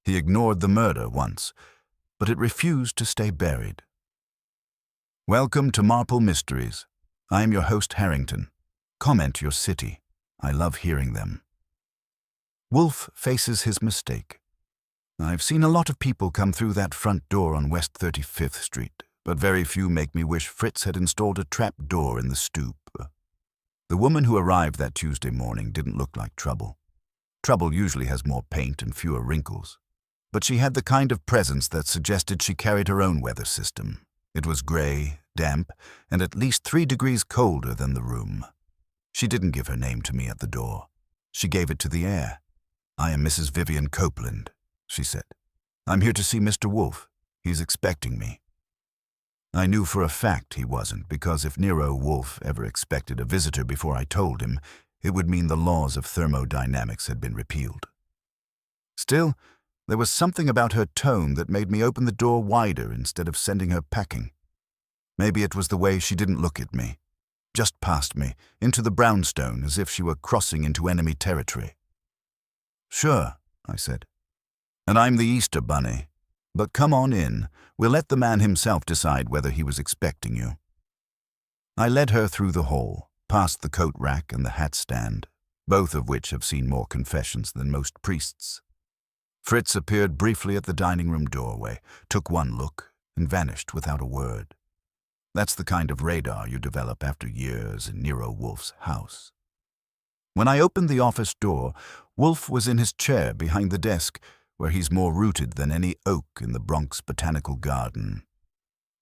He ignored the murder once, but it refused to stay buried. Welcome to Marple Mysteries. I am your host, Harrington. Comment your city. I love hearing them. Wolfe faces his mistake. I've seen a lot of people come through that front door on West 35th Street, but very few make me wish Fritz had installed a trap door in the stoop. The woman who arrived that Tuesday morning didn't look like trouble. Trouble usually has more paint and fewer wrinkles. But she had the kind of presence that suggested she carried her own weather system. It was gray, damp, and at least 3 degrees colder than the room. She didn't give her name to me at the door. She gave it to the air. I am Mrs. Vivian Copeland, she said. I'm here to see Mr. Wolfe. He's expecting me. I knew for a fact he wasn't, because if Nero Wolfe ever expected a visitor before I told him, it would mean the laws of thermodynamics had been repealed. Still, there was something about her tone that made me open the door wider instead of sending her packing. Maybe it was the way she didn't look at me, just past me, into the brownstone, as if she were crossing into enemy territory. Sure, I said. And I'm the Easter Bunny. But come on in. We'll let the man himself decide whether he was expecting you. I led her through the hall, past the coat rack and the hat stand, both of which have seen more confessions than most priests. Fritz appeared briefly at the dining room doorway, took one look, and vanished without a word. That's the kind of radar you develop after years in Nero Wolfe's house. When I opened the office door, Wolfe was in his chair behind the desk, where he's more rooted than any oak in the Bronx Botanical Garden.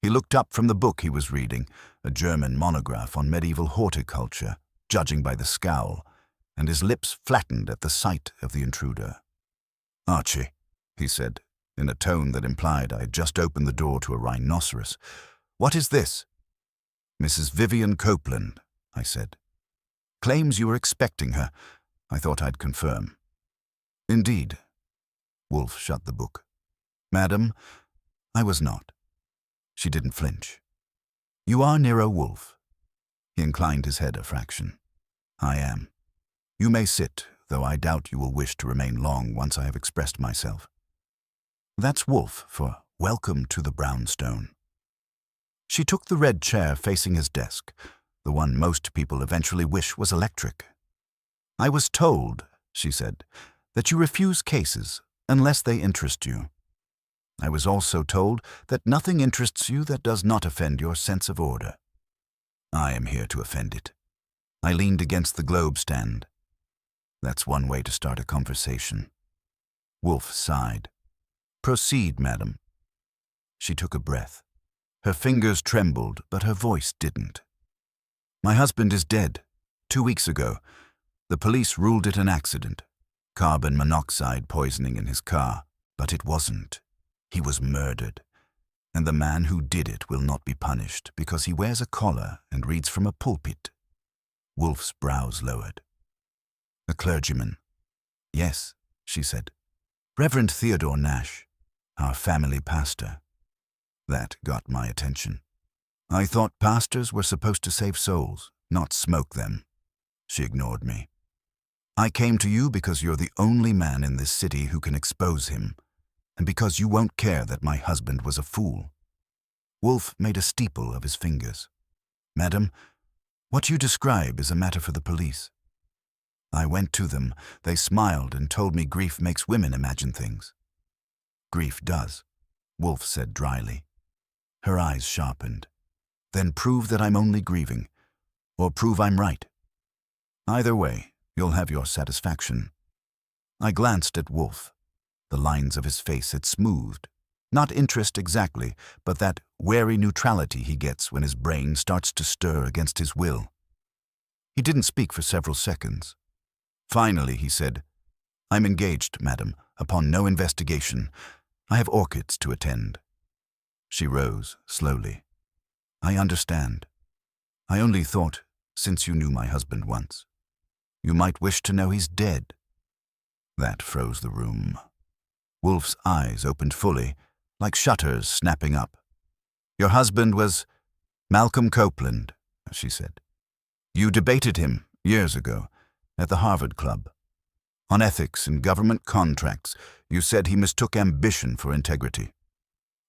He looked up from the book he was reading, a German monograph on medieval horticulture, judging by the scowl, and his lips flattened at the sight of the intruder. Archie, he said, in a tone that implied I had just opened the door to a rhinoceros. What is this? Mrs. Vivian Copeland, I said. Claims you were expecting her. I thought I'd confirm. Indeed. Wolfe shut the book. Madam, I was not. She didn't flinch. You are Nero Wolfe. He inclined his head a fraction. I am. You may sit, though I doubt you will wish to remain long once I have expressed myself. That's Wolfe for welcome to the brownstone. She took the red chair facing his desk, the one most people eventually wish was electric. I was told, she said, that you refuse cases unless they interest you. I was also told that nothing interests you that does not offend your sense of order. I am here to offend it. I leaned against the globe stand. That's one way to start a conversation. Wolfe sighed. Proceed, madam. She took a breath. Her fingers trembled, but her voice didn't. My husband is dead. 2 weeks ago. The police ruled it an accident. Carbon monoxide poisoning in his car, but it wasn't. He was murdered. And the man who did it will not be punished because he wears a collar and reads from a pulpit. Wolfe's brows lowered. A clergyman. Yes, she said. Reverend Theodore Nash, our family pastor. That got my attention. I thought pastors were supposed to save souls, not smoke them. She ignored me. I came to you because you're the only man in this city who can expose him, and because you won't care that my husband was a fool. Wolfe made a steeple of his fingers. Madam, what you describe is a matter for the police. I went to them. They smiled and told me grief makes women imagine things. Grief does, Wolfe said dryly. Her eyes sharpened. Then prove that I'm only grieving, or prove I'm right. Either way, you'll have your satisfaction. I glanced at Wolfe. The lines of his face had smoothed. Not interest exactly, but that wary neutrality he gets when his brain starts to stir against his will. He didn't speak for several seconds. Finally, he said, I'm engaged, madam, upon no investigation. I have orchids to attend. She rose slowly. I understand. I only thought, since you knew my husband once, you might wish to know he's dead. That froze the room. Wolfe's eyes opened fully, like shutters snapping up. Your husband was Malcolm Copeland, she said. You debated him years ago at the Harvard Club. On ethics and government contracts, you said he mistook ambition for integrity.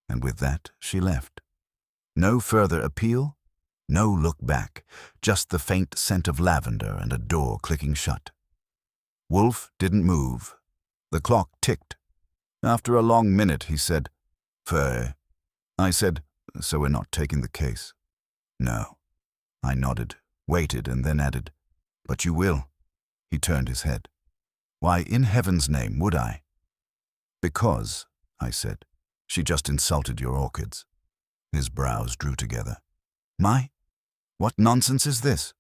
And with that, she left. No further appeal, no look back, just the faint scent of lavender and a door clicking shut. Wolfe didn't move. The clock ticked. After a long minute, he said, "Fair." I said, "So we're not taking the case?" "No." I nodded, waited, and then added, "But you will." He turned his head. "Why, in heaven's name, would I?" "Because," I said, "she just insulted your orchids." His brows drew together. "My? What nonsense is this?"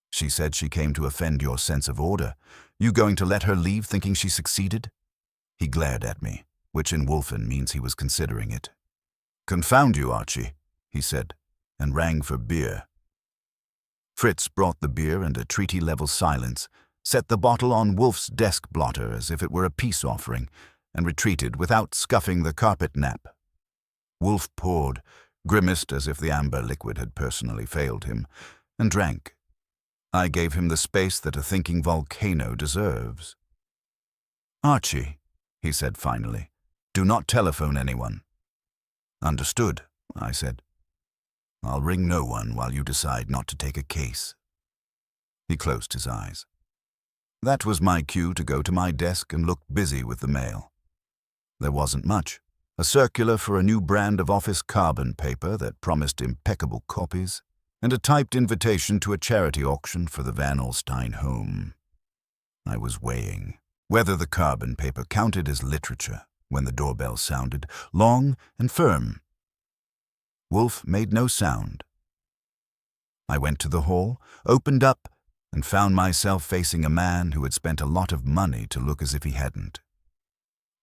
"She said she came to offend your sense of order. You going to let her leave thinking she succeeded?" He glared at me, which in Wolfen means he was considering it. "Confound you, Archie," he said, and rang for beer. Fritz brought the beer and a treaty-level silence, set the bottle on Wolfe's desk blotter as if it were a peace offering, and retreated without scuffing the carpet nap. Wolfe poured, grimaced as if the amber liquid had personally failed him, and drank. I gave him the space that a thinking volcano deserves. "Archie," he said finally, "do not telephone anyone." "Understood," I said. "I'll ring no one while you decide not to take a case." He closed his eyes. That was my cue to go to my desk and look busy with the mail. There wasn't much. A circular for a new brand of office carbon paper that promised impeccable copies, and a typed invitation to a charity auction for the Van Alstyne home. I was weighing whether the carbon paper counted as literature when the doorbell sounded, long and firm. Wolfe made no sound. I went to the hall, opened up, and found myself facing a man who had spent a lot of money to look as if he hadn't.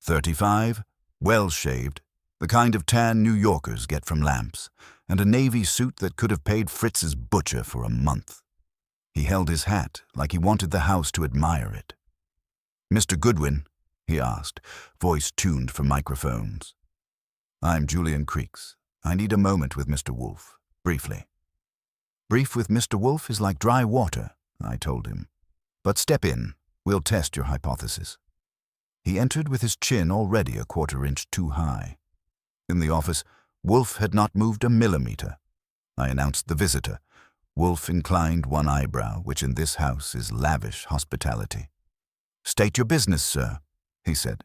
35, well-shaved, the kind of tan New Yorkers get from lamps, and a navy suit that could have paid Fritz's butcher for a month. He held his hat like he wanted the house to admire it. "Mr. Goodwin?" he asked, voice tuned for microphones. "I'm Julian Creeks. I need a moment with Mr. Wolfe, briefly." "Brief with Mr. Wolfe is like dry water," I told him. "But step in. We'll test your hypothesis." He entered with his chin already a quarter-inch too high. In the office, Wolfe had not moved a millimeter. I announced the visitor. Wolfe inclined one eyebrow, which in this house is lavish hospitality. "State your business, sir," he said.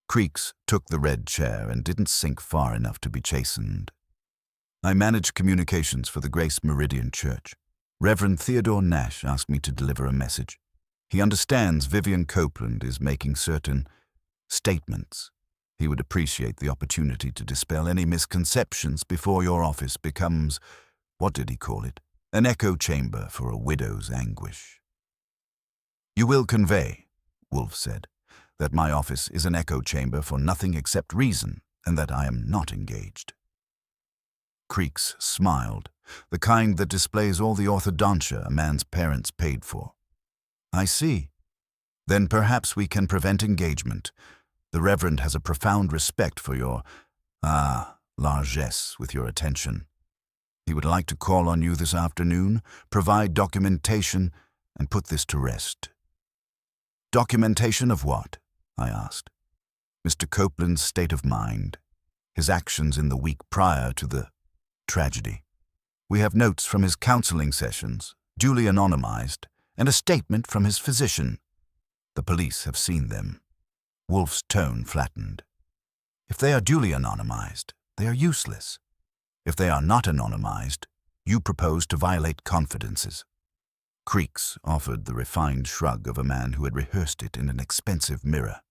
Creeks took the red chair and didn't sink far enough to be chastened. "I manage communications for the Grace Meridian Church. Reverend Theodore Nash asked me to deliver a message. He understands Vivian Copeland is making certain statements. He would appreciate the opportunity to dispel any misconceptions before your office becomes, what did he call it, an echo chamber for a widow's anguish." "You will convey," Wolfe said, "that my office is an echo chamber for nothing except reason, and that I am not engaged." Creeks smiled, the kind that displays all the orthodontia a man's parents paid for. "I see. Then perhaps we can prevent engagement. The Reverend has a profound respect for your, largesse with your attention. He would like to call on you this afternoon, provide documentation, and put this to rest." "Documentation of what?" I asked. "Mr. Copeland's state of mind, his actions in the week prior to the tragedy. We have notes from his counseling sessions, duly anonymized, and a statement from his physician. The police have seen them." Wolfe's tone flattened. "If they are duly anonymized, they are useless. If they are not anonymized, you propose to violate confidences." Creeks offered the refined shrug of a man who had rehearsed it in an expensive mirror.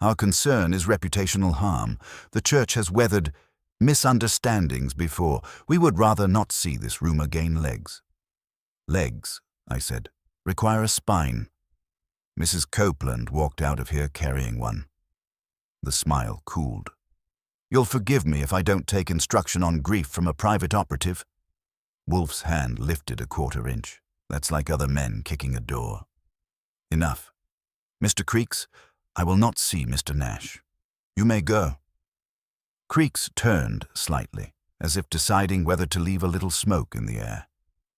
"Our concern is reputational harm. The church has weathered misunderstandings before. We would rather not see this rumor gain legs." "Legs," I said, "require a spine. Mrs. Copeland walked out of here carrying one." The smile cooled. "You'll forgive me if I don't take instruction on grief from a private operative." Wolfe's hand lifted a quarter-inch. "That's like other men kicking a door." "Enough. Mr. Creeks, I will not see Mr. Nash. You may go." Creeks turned slightly, as if deciding whether to leave a little smoke in the air.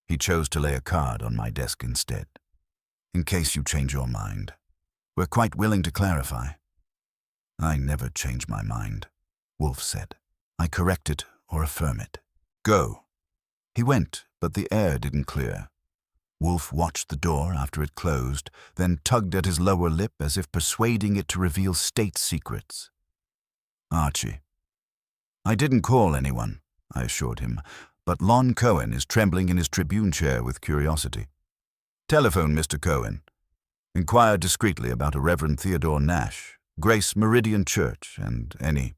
He chose to lay a card on my desk instead. "In case you change your mind." We're quite willing to clarify." "I never change my mind," Wolfe said. "I correct it or affirm it. Go." He went, but the air didn't clear. Wolfe watched the door after it closed, then tugged at his lower lip as if persuading it to reveal state secrets. "Archie." "I didn't call anyone," I assured him, but Lon Cohen is trembling in his tribune chair with curiosity. "Telephone Mr. Cohen. Inquire discreetly about a Reverend Theodore Nash, Grace Meridian Church, and any,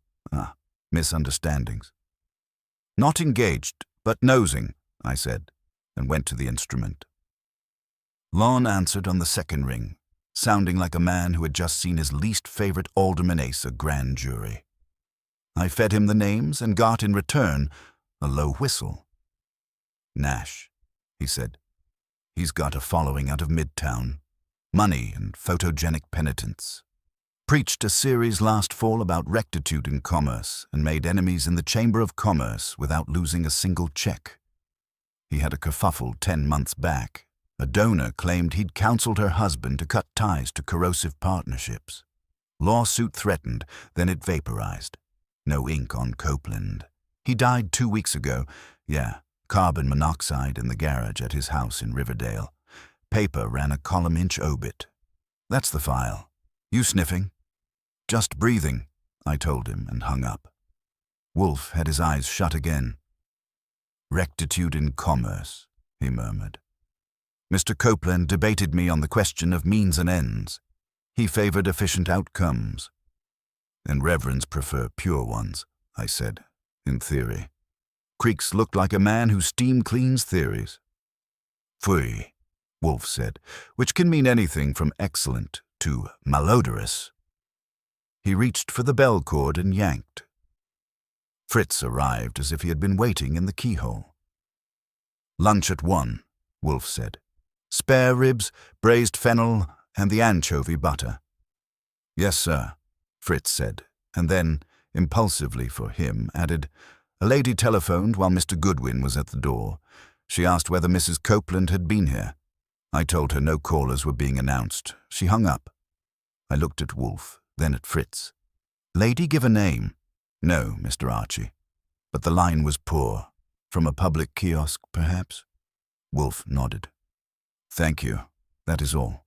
misunderstandings." "Not engaged, but nosing," I said, and went to the instrument. Lon answered on the second ring, sounding like a man who had just seen his least favorite alderman ace a grand jury. I fed him the names and got in return a low whistle. "Nash," he said. "He's got a following out of Midtown. Money and photogenic penitence. Preached a series last fall about rectitude in commerce and made enemies in the Chamber of Commerce without losing a single check. He had a kerfuffle 10 months back. A donor claimed he'd counseled her husband to cut ties to corrosive partnerships. Lawsuit threatened, then it vaporized. No ink on Copeland. He died 2 weeks ago. Yeah, carbon monoxide in the garage at his house in Riverdale. Paper ran a column-inch obit. That's the file. You sniffing?" "Just breathing," I told him and hung up. Wolfe had his eyes shut again. "Rectitude in commerce," he murmured. "Mr. Copeland debated me on the question of means and ends. He favored efficient outcomes. And reverends prefer pure ones," I said, "in theory. Creeks looked like a man who steam cleans theories." "Phooey," Wolfe said, which can mean anything from excellent to malodorous. He reached for the bell cord and yanked. Fritz arrived as if he had been waiting in the keyhole. "Lunch at 1, Wolfe said. "Spare ribs, braised fennel, and the anchovy butter." "Yes, sir," Fritz said, and then, impulsively for him, added, "A lady telephoned while Mr. Goodwin was at the door. She asked whether Mrs. Copeland had been here. I told her no callers were being announced. She hung up." I looked at Wolfe, then at Fritz. "Lady give a name?" "No, Mr. Archie. But the line was poor. From a public kiosk, perhaps?" Wolfe nodded. "Thank you. That is all."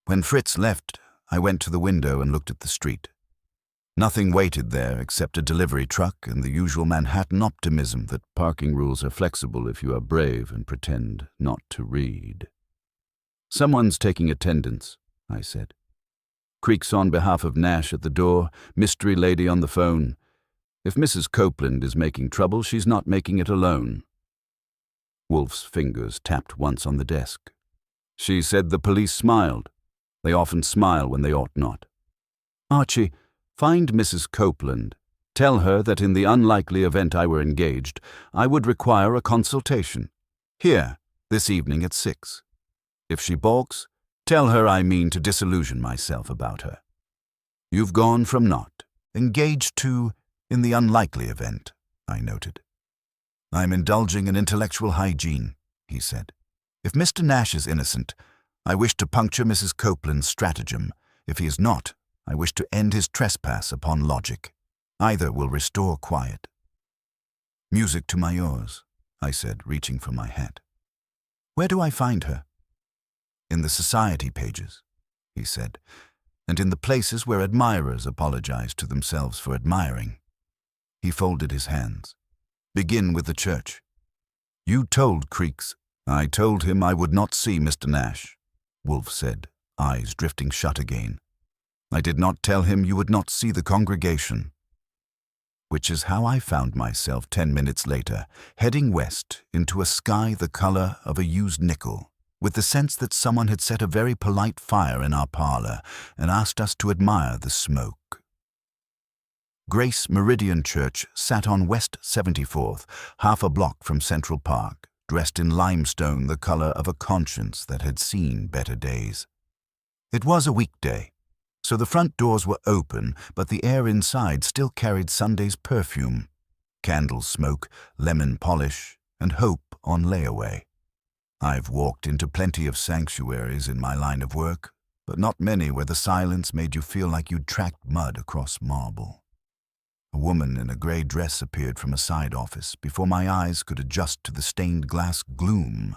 When Fritz left, I went to the window and looked at the street. Nothing waited there except a delivery truck and the usual Manhattan optimism that parking rules are flexible if you are brave and pretend not to read. "Someone's taking attendance," I said. "Creeks on behalf of Nash at the door, mystery lady on the phone. If Mrs. Copeland is making trouble, she's not making it alone." Wolfe's fingers tapped once on the desk. "She said the police smiled. They often smile when they ought not. Archie, find Mrs. Copeland. Tell her that in the unlikely event I were engaged, I would require a consultation. Here, this evening at 6. If she balks, tell her I mean to disillusion myself about her. You've gone from not, engaged to, in the unlikely event," I noted. "I'm indulging in intellectual hygiene," he said. "If Mr. Nash is innocent, I wish to puncture Mrs. Copeland's stratagem. If he is not, I wish to end his trespass upon logic. Either will restore quiet." "Music to my ears," I said, reaching for my hat. "Where do I find her?" "In the society pages," he said, "and in the places where admirers apologize to themselves for admiring." He folded his hands. "Begin with the church. You told Creeks." "I told him I would not see Mr. Nash," Wolfe said, eyes drifting shut again. "I did not tell him you would not see the congregation." Which is how I found myself 10 minutes later, heading west into a sky the color of a used nickel, with the sense that someone had set a very polite fire in our parlor and asked us to admire the smoke. Grace Meridian Church sat on West 74th, half a block from Central Park, dressed in limestone the color of a conscience that had seen better days. It was a weekday, so the front doors were open, but the air inside still carried Sunday's perfume, candle smoke, lemon polish, and hope on layaway. I've walked into plenty of sanctuaries in my line of work, but not many where the silence made you feel like you'd tracked mud across marble. A woman in a grey dress appeared from a side office before my eyes could adjust to the stained glass gloom.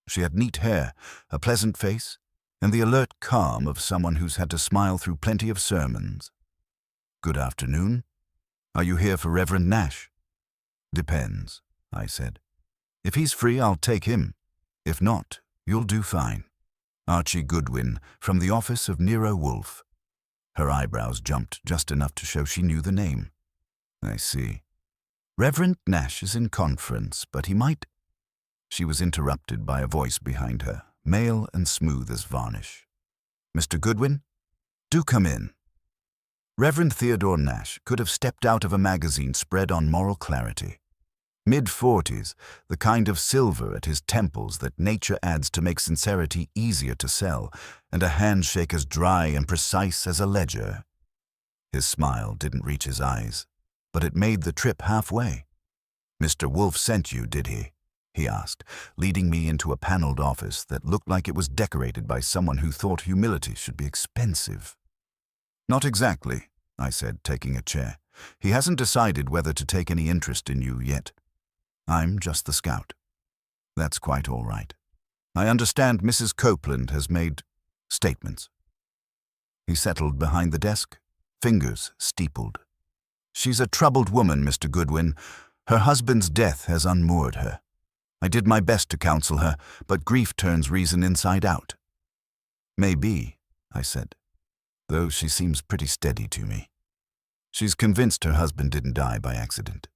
She had neat hair, a pleasant face, and the alert calm of someone who's had to smile through plenty of sermons. "Good afternoon. Are you here for Reverend Nash?" "Depends," I said. "If he's free, I'll take him. If not, you'll do fine. Archie Goodwin, from the office of Nero Wolfe." Her eyebrows jumped just enough to show she knew the name. "I see. Reverend Nash is in conference, but he might—" She was interrupted by a voice behind her, male and smooth as varnish. "Mr. Goodwin, do come in." Reverend Theodore Nash could have stepped out of a magazine spread on moral clarity. Mid-40s, the kind of silver at his temples that nature adds to make sincerity easier to sell, and a handshake as dry and precise as a ledger. His smile didn't reach his eyes, but it made the trip halfway. "Mr. Wolfe sent you, did he?" he asked, leading me into a paneled office that looked like it was decorated by someone who thought humility should be expensive. "Not exactly," I said, taking a chair. "He hasn't decided whether to take any interest in you yet. I'm just the scout." "That's quite all right. I understand Mrs. Copeland has made statements." He settled behind the desk, fingers steepled. "She's a troubled woman, Mr. Goodwin. Her husband's death has unmoored her. I did my best to counsel her, but grief turns reason inside out." "Maybe," I said, "though she seems pretty steady to me. She's convinced her husband didn't die by accident."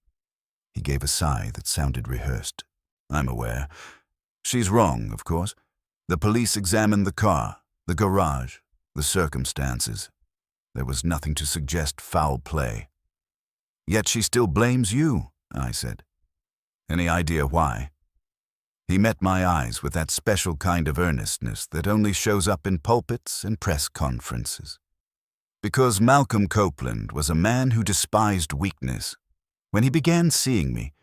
He gave a sigh that sounded rehearsed. "I'm aware. She's wrong, of course. The police examined the car, the garage, the circumstances. There was nothing to suggest foul play." "Yet she still blames you," I said. "Any idea why?" He met my eyes with that special kind of earnestness that only shows up in pulpits and press conferences. "Because Malcolm Copeland was a man who despised weakness. When he began seeing me,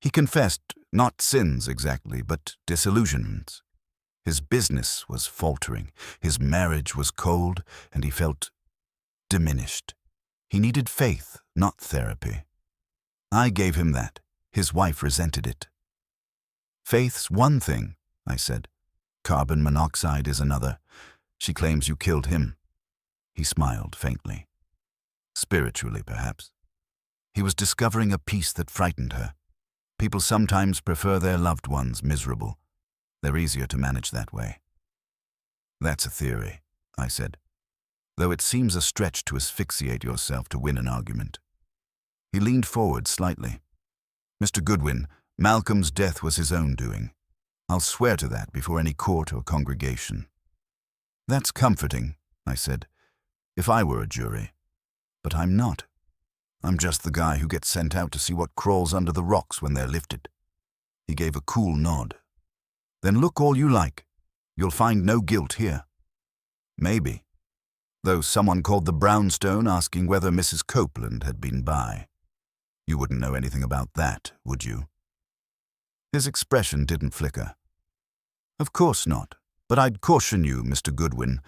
he confessed not sins exactly, but disillusionments. His business was faltering, his marriage was cold, and he felt diminished. He needed faith, not therapy. I gave him that. His wife resented it." "Faith's one thing," I said. "Carbon monoxide is another. She claims you killed him." He smiled faintly. "Spiritually, perhaps. He was discovering a peace that frightened her. People sometimes prefer their loved ones miserable. They're easier to manage that way." "That's a theory," I said, "though it seems a stretch to asphyxiate yourself to win an argument." He leaned forward slightly. "Mr. Goodwin, Malcolm's death was his own doing. I'll swear to that before any court or congregation." "That's comforting," I said, "if I were a jury. But I'm not. I'm just the guy who gets sent out to see what crawls under the rocks when they're lifted." He gave a cool nod. "Then look all you like. You'll find no guilt here." "Maybe. Though someone called the brownstone asking whether Mrs. Copeland had been by. You wouldn't know anything about that, would you?" His expression didn't flicker. "Of course not, but I'd caution you, Mr. Goodwin.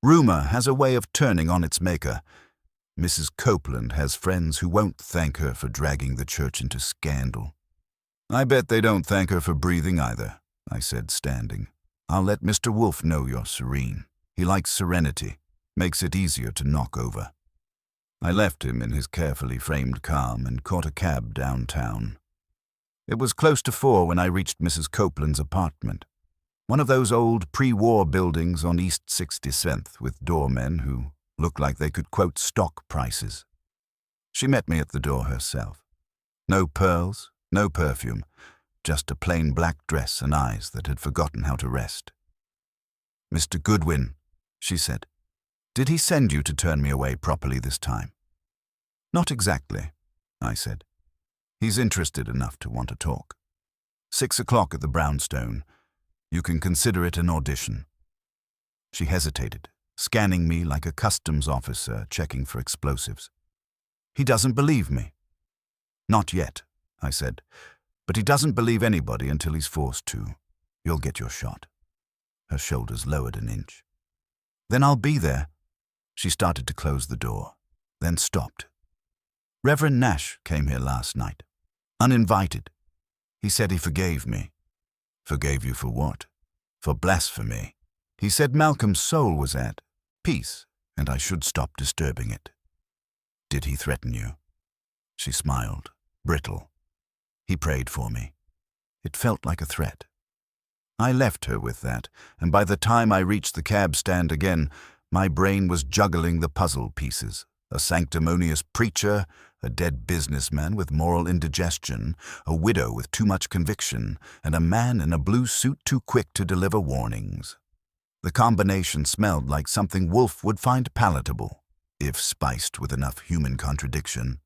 Rumor has a way of turning on its maker. Mrs. Copeland has friends who won't thank her for dragging the church into scandal." "I bet they don't thank her for breathing either," I said, standing. "I'll let Mr. Wolfe know you're serene. He likes serenity, makes it easier to knock over." I left him in his carefully framed calm and caught a cab downtown. It was close to 4 when I reached Mrs. Copeland's apartment. One of those old pre-war buildings on East 67th with doormen who looked like they could quote stock prices. She met me at the door herself. No pearls, no perfume, just a plain black dress and eyes that had forgotten how to rest. "Mr. Goodwin," she said, "did he send you to turn me away properly this time?" "Not exactly," I said. "He's interested enough to want to talk. 6 o'clock at the brownstone. You can consider it an audition." She hesitated, scanning me like a customs officer checking for explosives. "He doesn't believe me." "Not yet," I said, "but he doesn't believe anybody until he's forced to. You'll get your shot." Her shoulders lowered an inch. Then I'll be there. She started to close the door, then stopped. Reverend Nash came here last night, uninvited. He said he forgave me. Forgave you for what? For blasphemy. He said Malcolm's soul was at peace, and I should stop disturbing it. Did he threaten you? She smiled, brittle. He prayed for me. It felt like a threat. I left her with that, and by the time I reached the cab stand again, my brain was juggling the puzzle pieces. A sanctimonious preacher, a dead businessman with moral indigestion, a widow with too much conviction, and a man in a blue suit too quick to deliver warnings. The combination smelled like something Wolfe would find palatable, if spiced with enough human contradiction.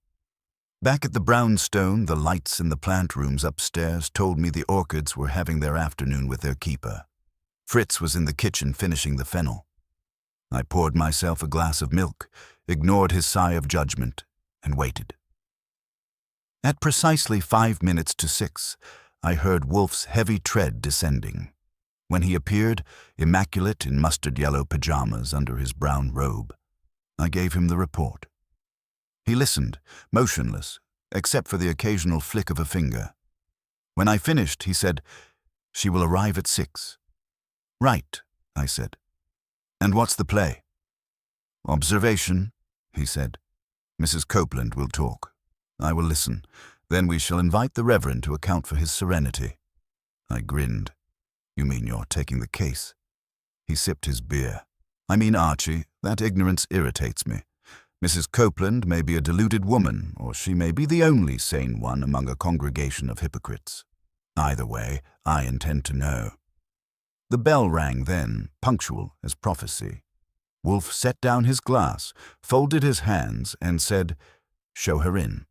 Back at the brownstone, the lights in the plant rooms upstairs told me the orchids were having their afternoon with their keeper. Fritz was in the kitchen finishing the fennel. I poured myself a glass of milk, ignored his sigh of judgment, and waited. At precisely 5 minutes to 6, I heard Wolfe's heavy tread descending. When he appeared, immaculate in mustard-yellow pajamas under his brown robe, I gave him the report. He listened, motionless, except for the occasional flick of a finger. When I finished, he said, "She will arrive at 6. "Right," I said. "And what's the play?" "Observation," he said. "Mrs. Copeland will talk. I will listen. Then we shall invite the Reverend to account for his serenity." I grinned. "You mean you're taking the case?" He sipped his beer. "I mean, Archie, that ignorance irritates me. Mrs. Copeland may be a deluded woman, or she may be the only sane one among a congregation of hypocrites. Either way, I intend to know." The bell rang then, punctual as prophecy. Wolfe set down his glass, folded his hands, and said, "Show her in."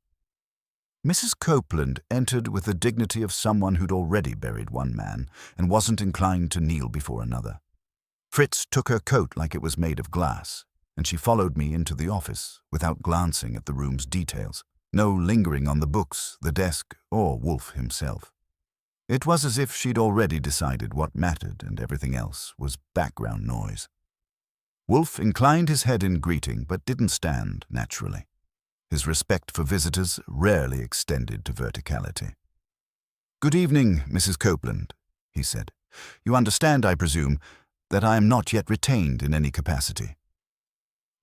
Mrs. Copeland entered with the dignity of someone who'd already buried one man and wasn't inclined to kneel before another. Fritz took her coat like it was made of glass, and she followed me into the office without glancing at the room's details, no lingering on the books, the desk, or Wolfe himself. It was as if she'd already decided what mattered and everything else was background noise. Wolfe inclined his head in greeting but didn't stand naturally. His respect for visitors rarely extended to verticality. "Good evening, Mrs. Copeland," he said. "You understand, I presume, that I am not yet retained in any capacity."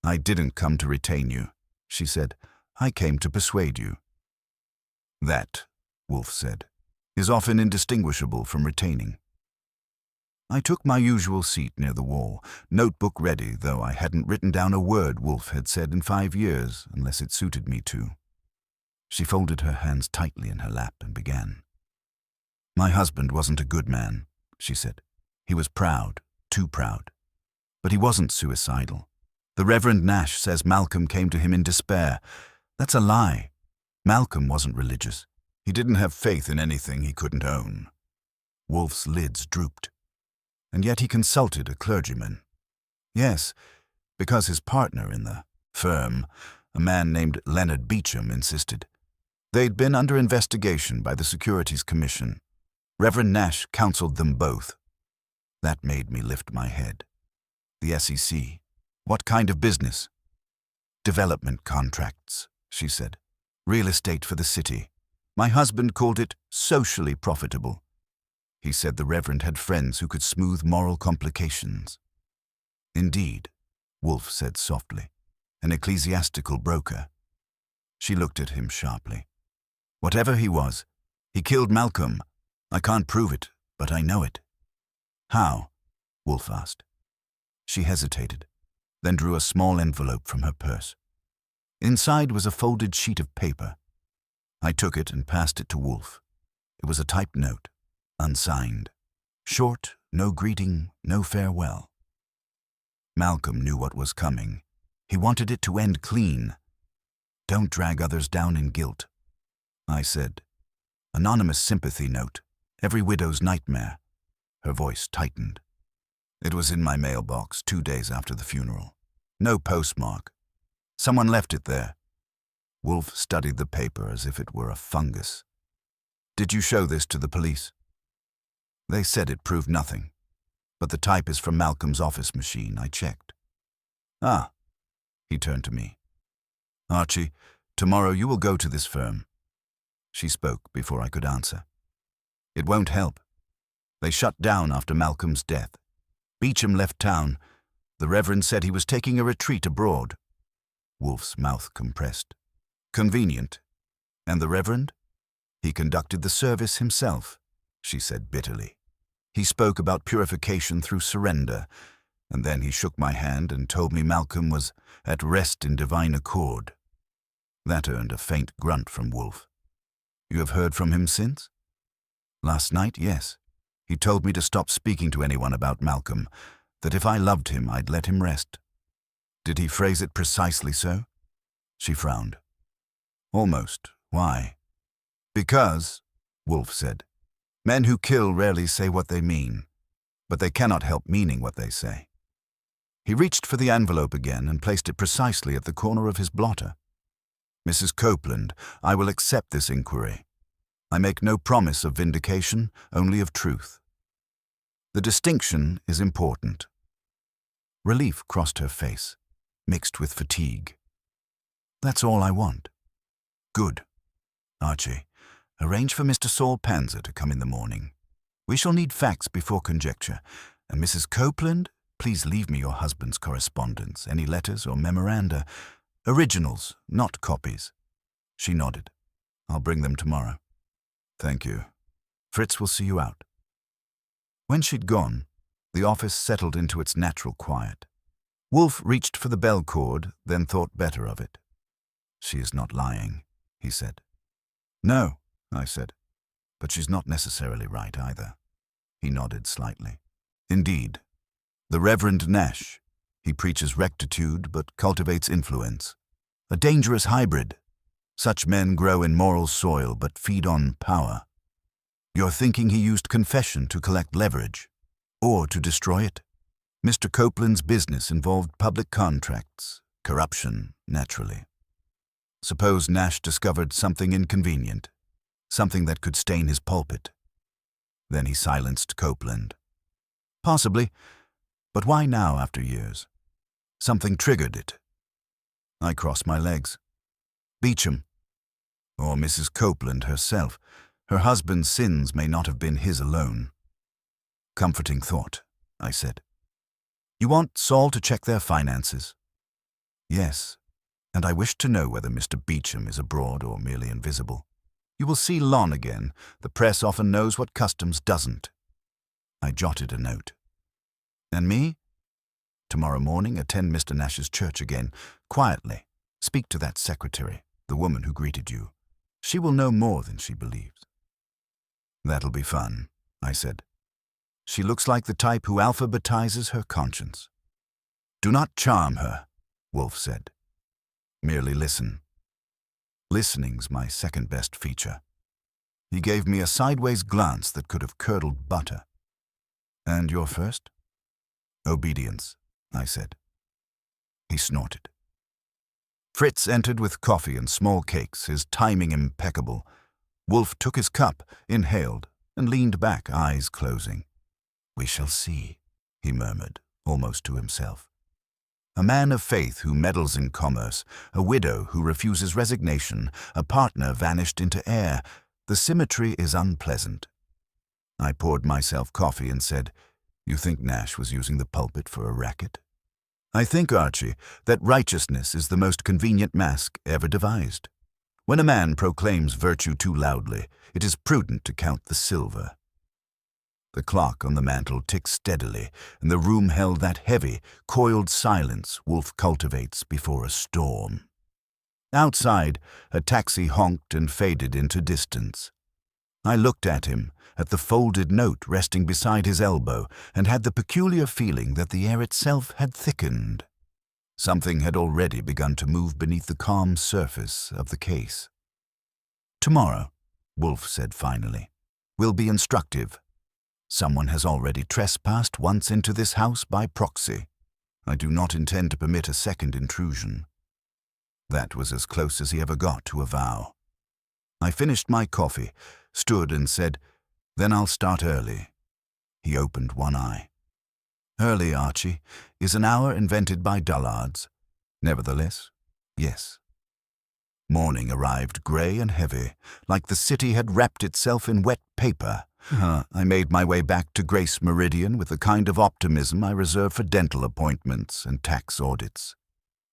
"I didn't come to retain you," she said. "I came to persuade you." "That," Wolfe said, "is often indistinguishable from retaining." I took my usual seat near the wall, notebook ready, though I hadn't written down a word Wolfe had said in 5 years, unless it suited me to. She folded her hands tightly in her lap and began. "My husband wasn't a good man," she said. "He was proud, too proud. But he wasn't suicidal. The Reverend Nash says Malcolm came to him in despair. That's a lie. Malcolm wasn't religious. He didn't have faith in anything he couldn't own." Wolfe's lids drooped. "And yet he consulted a clergyman." "Yes, because his partner in the firm, a man named Leonard Beecham, insisted. They'd been under investigation by the Securities Commission. Reverend Nash counseled them both. That made me lift my head. The SEC. What kind of business?" "Development contracts," she said. "Real estate for the city. My husband called it socially profitable. He said the Reverend had friends who could smooth moral complications." "Indeed," Wolfe said softly. "An ecclesiastical broker." She looked at him sharply. "Whatever he was, he killed Malcolm. I can't prove it, but I know it." "How?" Wolfe asked. She hesitated, then drew a small envelope from her purse. Inside was a folded sheet of paper. I took it and passed it to Wolfe. It was a typed note, unsigned. Short, no greeting, no farewell. Malcolm knew what was coming. He wanted it to end clean. "Don't drag others down in guilt," I said. "Anonymous sympathy note. Every widow's nightmare." Her voice tightened. "It was in my mailbox 2 days after the funeral. No postmark. Someone left it there." Wolfe studied the paper as if it were a fungus. "Did you show this to the police?" "They said it proved nothing. But the type is from Malcolm's office machine. I checked." Ah, he turned to me. Archie, tomorrow you will go to this firm. She spoke before I could answer. It won't help. They shut down after Malcolm's death. Beecham left town. The Reverend said he was taking a retreat abroad. Wolfe's mouth compressed. Convenient. And the Reverend? He conducted the service himself, she said bitterly. He spoke about purification through surrender, and then he shook my hand and told me Malcolm was at rest in divine accord. That earned a faint grunt from Wolfe. You have heard from him since? Last night, yes. He told me to stop speaking to anyone about Malcolm, that if I loved him, I'd let him rest. Did he phrase it precisely so? She frowned. Almost. Why? Because, Wolfe said, men who kill rarely say what they mean, but they cannot help meaning what they say. He reached for the envelope again and placed it precisely at the corner of his blotter. Mrs. Copeland, I will accept this inquiry. I make no promise of vindication, only of truth. The distinction is important. Relief crossed her face, mixed with fatigue. That's all I want. Good. Archie, arrange for Mr. Saul Panzer to come in the morning. We shall need facts before conjecture. And Mrs. Copeland, please leave me your husband's correspondence, any letters or memoranda. Originals, not copies. She nodded. I'll bring them tomorrow. Thank you. Fritz will see you out. When she'd gone, the office settled into its natural quiet. Wolfe reached for the bell cord, then thought better of it. She is not lying, he said. No, I said, but she's not necessarily right either. He nodded slightly. Indeed, the Reverend Nash, he preaches rectitude but cultivates influence. A dangerous hybrid. Such men grow in moral soil but feed on power. You're thinking he used confession to collect leverage, or to destroy it? Mr. Copeland's business involved public contracts, corruption, naturally. Suppose Nash discovered something inconvenient, something that could stain his pulpit. Then he silenced Copeland. Possibly, but why now after years? Something triggered it. I crossed my legs. Beecham, or Mrs. Copeland herself. Her husband's sins may not have been his alone. Comforting thought, I said. You want Saul to check their finances? Yes, and I wish to know whether Mr. Beecham is abroad or merely invisible. You will see Lon again. The press often knows what Customs doesn't. I jotted a note. And me? Tomorrow morning, attend Mr. Nash's church again, quietly. Speak to that secretary, the woman who greeted you. She will know more than she believes. That'll be fun, I said. She looks like the type who alphabetizes her conscience. Do not charm her, Wolfe said. Merely listen. Listening's my second-best feature. He gave me a sideways glance that could have curdled butter. And your first? Obedience, I said. He snorted. Fritz entered with coffee and small cakes, his timing impeccable. Wolfe took his cup, inhaled, and leaned back, eyes closing. We shall see, he murmured, almost to himself. A man of faith who meddles in commerce, a widow who refuses resignation, a partner vanished into air. The symmetry is unpleasant. I poured myself coffee and said, You think Nash was using the pulpit for a racket? I think, Archie, that righteousness is the most convenient mask ever devised. When a man proclaims virtue too loudly, it is prudent to count the silver. The clock on the mantel ticked steadily, and the room held that heavy, coiled silence Wolfe cultivates before a storm. Outside, a taxi honked and faded into distance. I looked at him, at the folded note resting beside his elbow, and had the peculiar feeling that the air itself had thickened. Something had already begun to move beneath the calm surface of the case. Tomorrow, Wolfe said finally, will be instructive. Someone has already trespassed once into this house by proxy. I do not intend to permit a second intrusion. That was as close as he ever got to a vow. I finished my coffee, stood and said, Then I'll start early. He opened one eye. Early, Archie, is an hour invented by dullards. Nevertheless, yes. Morning arrived grey and heavy, like the city had wrapped itself in wet paper. I made my way back to Grace Meridian with the kind of optimism I reserve for dental appointments and tax audits.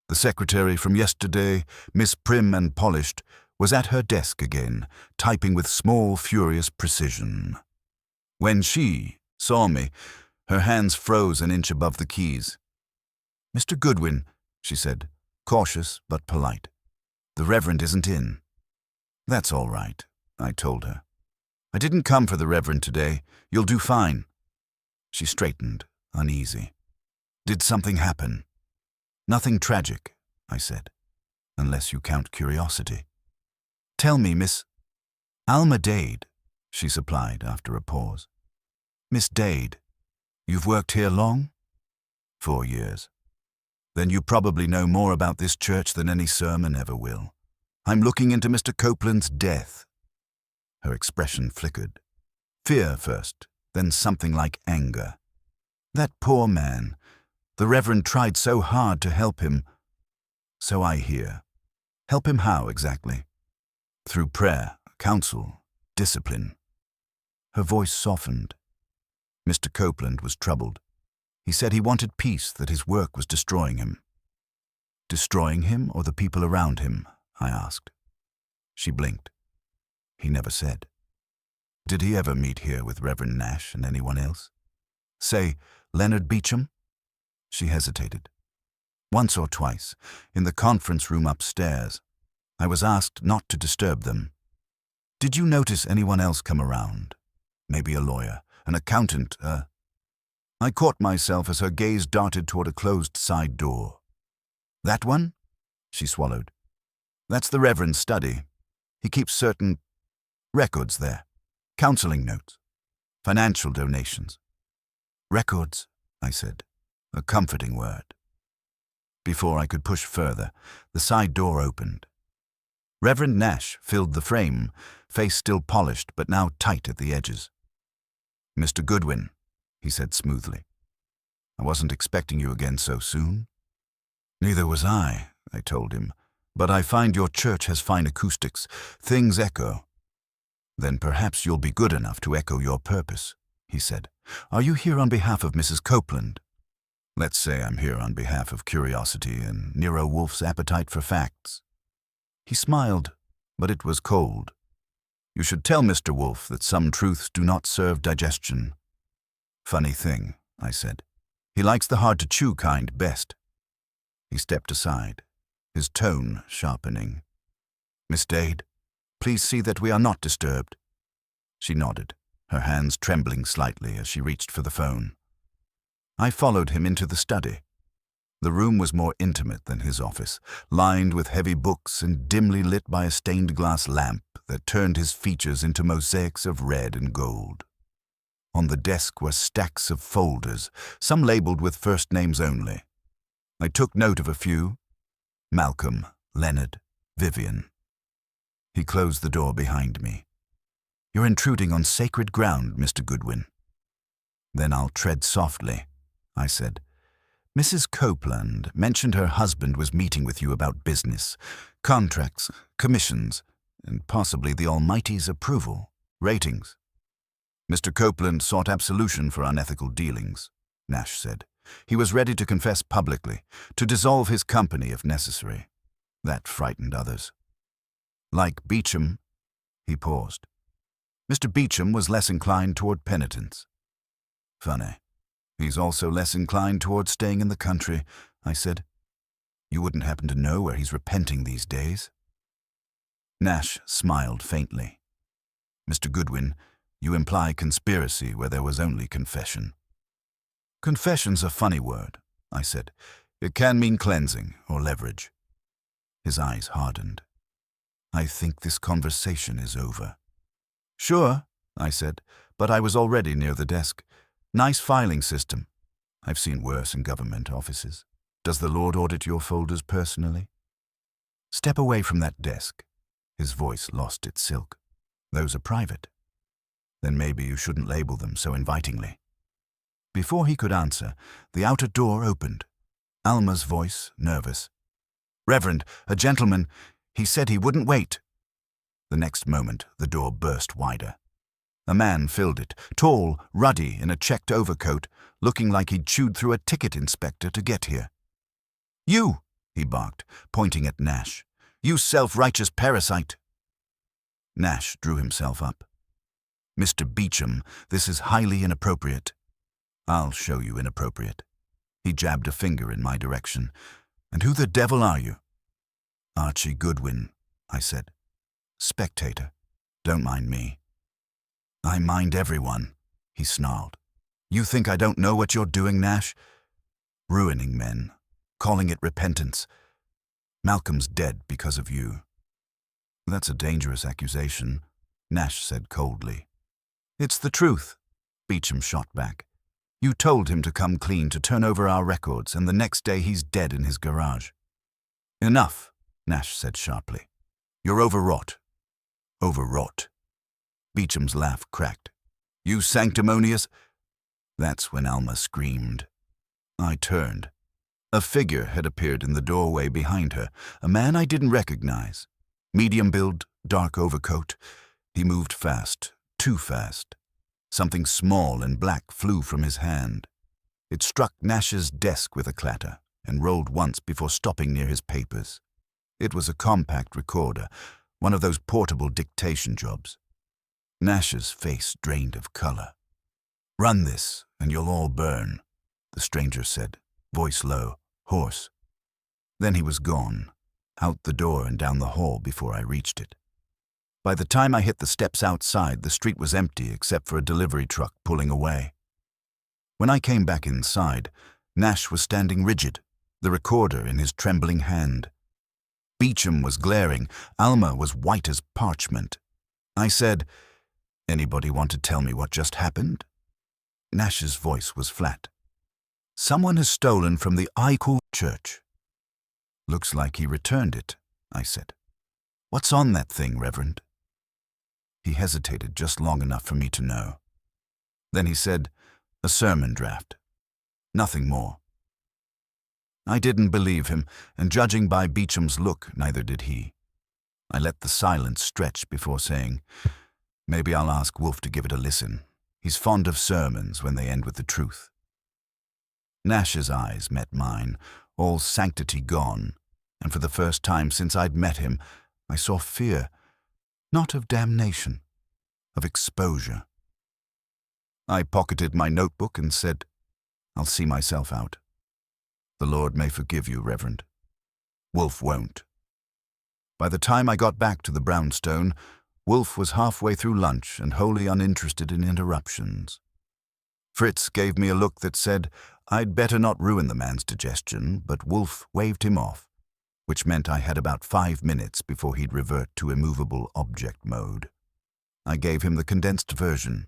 The secretary from yesterday, Miss Prim and Polished, was at her desk again, typing with small, furious precision. When she saw me, her hands froze an inch above the keys. "Mr. Goodwin," she said, cautious but polite. "The Reverend isn't in." "That's all right," I told her. "I didn't come for the Reverend today. You'll do fine." She straightened, uneasy. "Did something happen?" "Nothing tragic," I said, "unless you count curiosity." "Tell me, Miss—" "Alma Dade," she supplied after a pause. "Miss Dade, you've worked here long?" 4 years. "Then you probably know more about this church than any sermon ever will. I'm looking into Mr. Copeland's death." Her expression flickered. Fear first, then something like anger. "That poor man. The Reverend tried so hard to help him." "So I hear. Help him how, exactly?" "Through prayer, counsel, discipline." Her voice softened. Mr. Copeland was troubled. He said he wanted peace, that his work was destroying him. "Destroying him or the people around him?" I asked. She blinked. He never said. "Did he ever meet here with Reverend Nash and anyone else? Say, Leonard Beecham?" She hesitated. "Once or twice, in the conference room upstairs. I was asked not to disturb them." "Did you notice anyone else come around? Maybe a lawyer, an accountant, I caught myself as her gaze darted toward a closed side door. "That one?" She swallowed. "That's the Reverend's study. He keeps certain records there. Counseling notes. Financial donations." "Records," I said, a comforting word. Before I could push further, the side door opened. Reverend Nash filled the frame, face still polished but now tight at the edges. "Mr. Goodwin," he said smoothly. "I wasn't expecting you again so soon." "Neither was I told him. "But I find your church has fine acoustics. Things echo." "Then perhaps you'll be good enough to echo your purpose," he said. "Are you here on behalf of Mrs. Copeland?" "Let's say I'm here on behalf of curiosity and Nero Wolfe's appetite for facts." He smiled, but it was cold. "You should tell Mr. Wolfe that some truths do not serve digestion." "Funny thing," I said. "He likes the hard-to-chew kind best." He stepped aside, his tone sharpening. "Miss Dade, please see that we are not disturbed." She nodded, her hands trembling slightly as she reached for the phone. I followed him into the study. The room was more intimate than his office, lined with heavy books and dimly lit by a stained-glass lamp that turned his features into mosaics of red and gold. On the desk were stacks of folders, some labeled with first names only. I took note of a few: Malcolm, Leonard, Vivian. He closed the door behind me. "You're intruding on sacred ground, Mr. Goodwin." "Then I'll tread softly," I said. "Mrs. Copeland mentioned her husband was meeting with you about business, contracts, commissions, and possibly the Almighty's approval, ratings." "Mr. Copeland sought absolution for unethical dealings," Nash said. "He was ready to confess publicly, to dissolve his company if necessary. That frightened others." "Like Beecham." He paused. "Mr. Beecham was less inclined toward penitence." "Funny. He's also less inclined toward staying in the country," I said. "You wouldn't happen to know where he's repenting these days?" Nash smiled faintly. "Mr. Goodwin, you imply conspiracy where there was only confession." "Confession's a funny word," I said. "It can mean cleansing or leverage." His eyes hardened. "I think this conversation is over." "Sure," I said, but I was already near the desk. "Nice filing system. I've seen worse in government offices. Does the Lord audit your folders personally?" "Step away from that desk." His voice lost its silk. "Those are private." "Then maybe you shouldn't label them so invitingly." Before he could answer, the outer door opened. Alma's voice, nervous. "Reverend, a gentleman. He said he wouldn't wait." The next moment, the door burst wider. A man filled it, tall, ruddy, in a checked overcoat, looking like he'd chewed through a ticket inspector to get here. "You!" he barked, pointing at Nash. "You self-righteous parasite!" Nash drew himself up. "Mr. Beecham, this is highly inappropriate." "I'll show you inappropriate." He jabbed a finger in my direction. "And who the devil are you?" "Archie Goodwin," I said. "Spectator. Don't mind me." "I mind everyone," he snarled. "You think I don't know what you're doing, Nash? Ruining men. Calling it repentance. Malcolm's dead because of you." "That's a dangerous accusation," Nash said coldly. "It's the truth," Beecham shot back. "You told him to come clean, to turn over our records, and the next day he's dead in his garage." "Enough," Nash said sharply. "You're overwrought." "Overwrought." Beecham's laugh cracked. "You sanctimonious—" That's when Alma screamed. I turned. A figure had appeared in the doorway behind her, a man I didn't recognize. Medium build, dark overcoat. He moved fast, too fast. Something small and black flew from his hand. It struck Nash's desk with a clatter and rolled once before stopping near his papers. It was a compact recorder, one of those portable dictation jobs. Nash's face drained of color. "Run this, and you'll all burn," the stranger said, voice low, hoarse. Then he was gone, out the door and down the hall before I reached it. By the time I hit the steps outside, the street was empty except for a delivery truck pulling away. When I came back inside, Nash was standing rigid, the recorder in his trembling hand. Beecham was glaring. Alma was white as parchment. I said, "Anybody want to tell me what just happened?" Nash's voice was flat. "Someone has stolen from the Eichel church." "Looks like he returned it," I said. "What's on that thing, Reverend?" He hesitated just long enough for me to know. Then he said, "A sermon draft. Nothing more." I didn't believe him, and judging by Beecham's look, neither did he. I let the silence stretch before saying, "Maybe I'll ask Wolfe to give it a listen. He's fond of sermons when they end with the truth." Nash's eyes met mine, all sanctity gone, and for the first time since I'd met him, I saw fear, not of damnation, of exposure. I pocketed my notebook and said, "I'll see myself out." "The Lord may forgive you, Reverend. Wolfe won't." By the time I got back to the brownstone, Wolfe was halfway through lunch and wholly uninterested in interruptions. Fritz gave me a look that said I'd better not ruin the man's digestion, but Wolfe waved him off, which meant I had about 5 minutes before he'd revert to immovable object mode. I gave him the condensed version.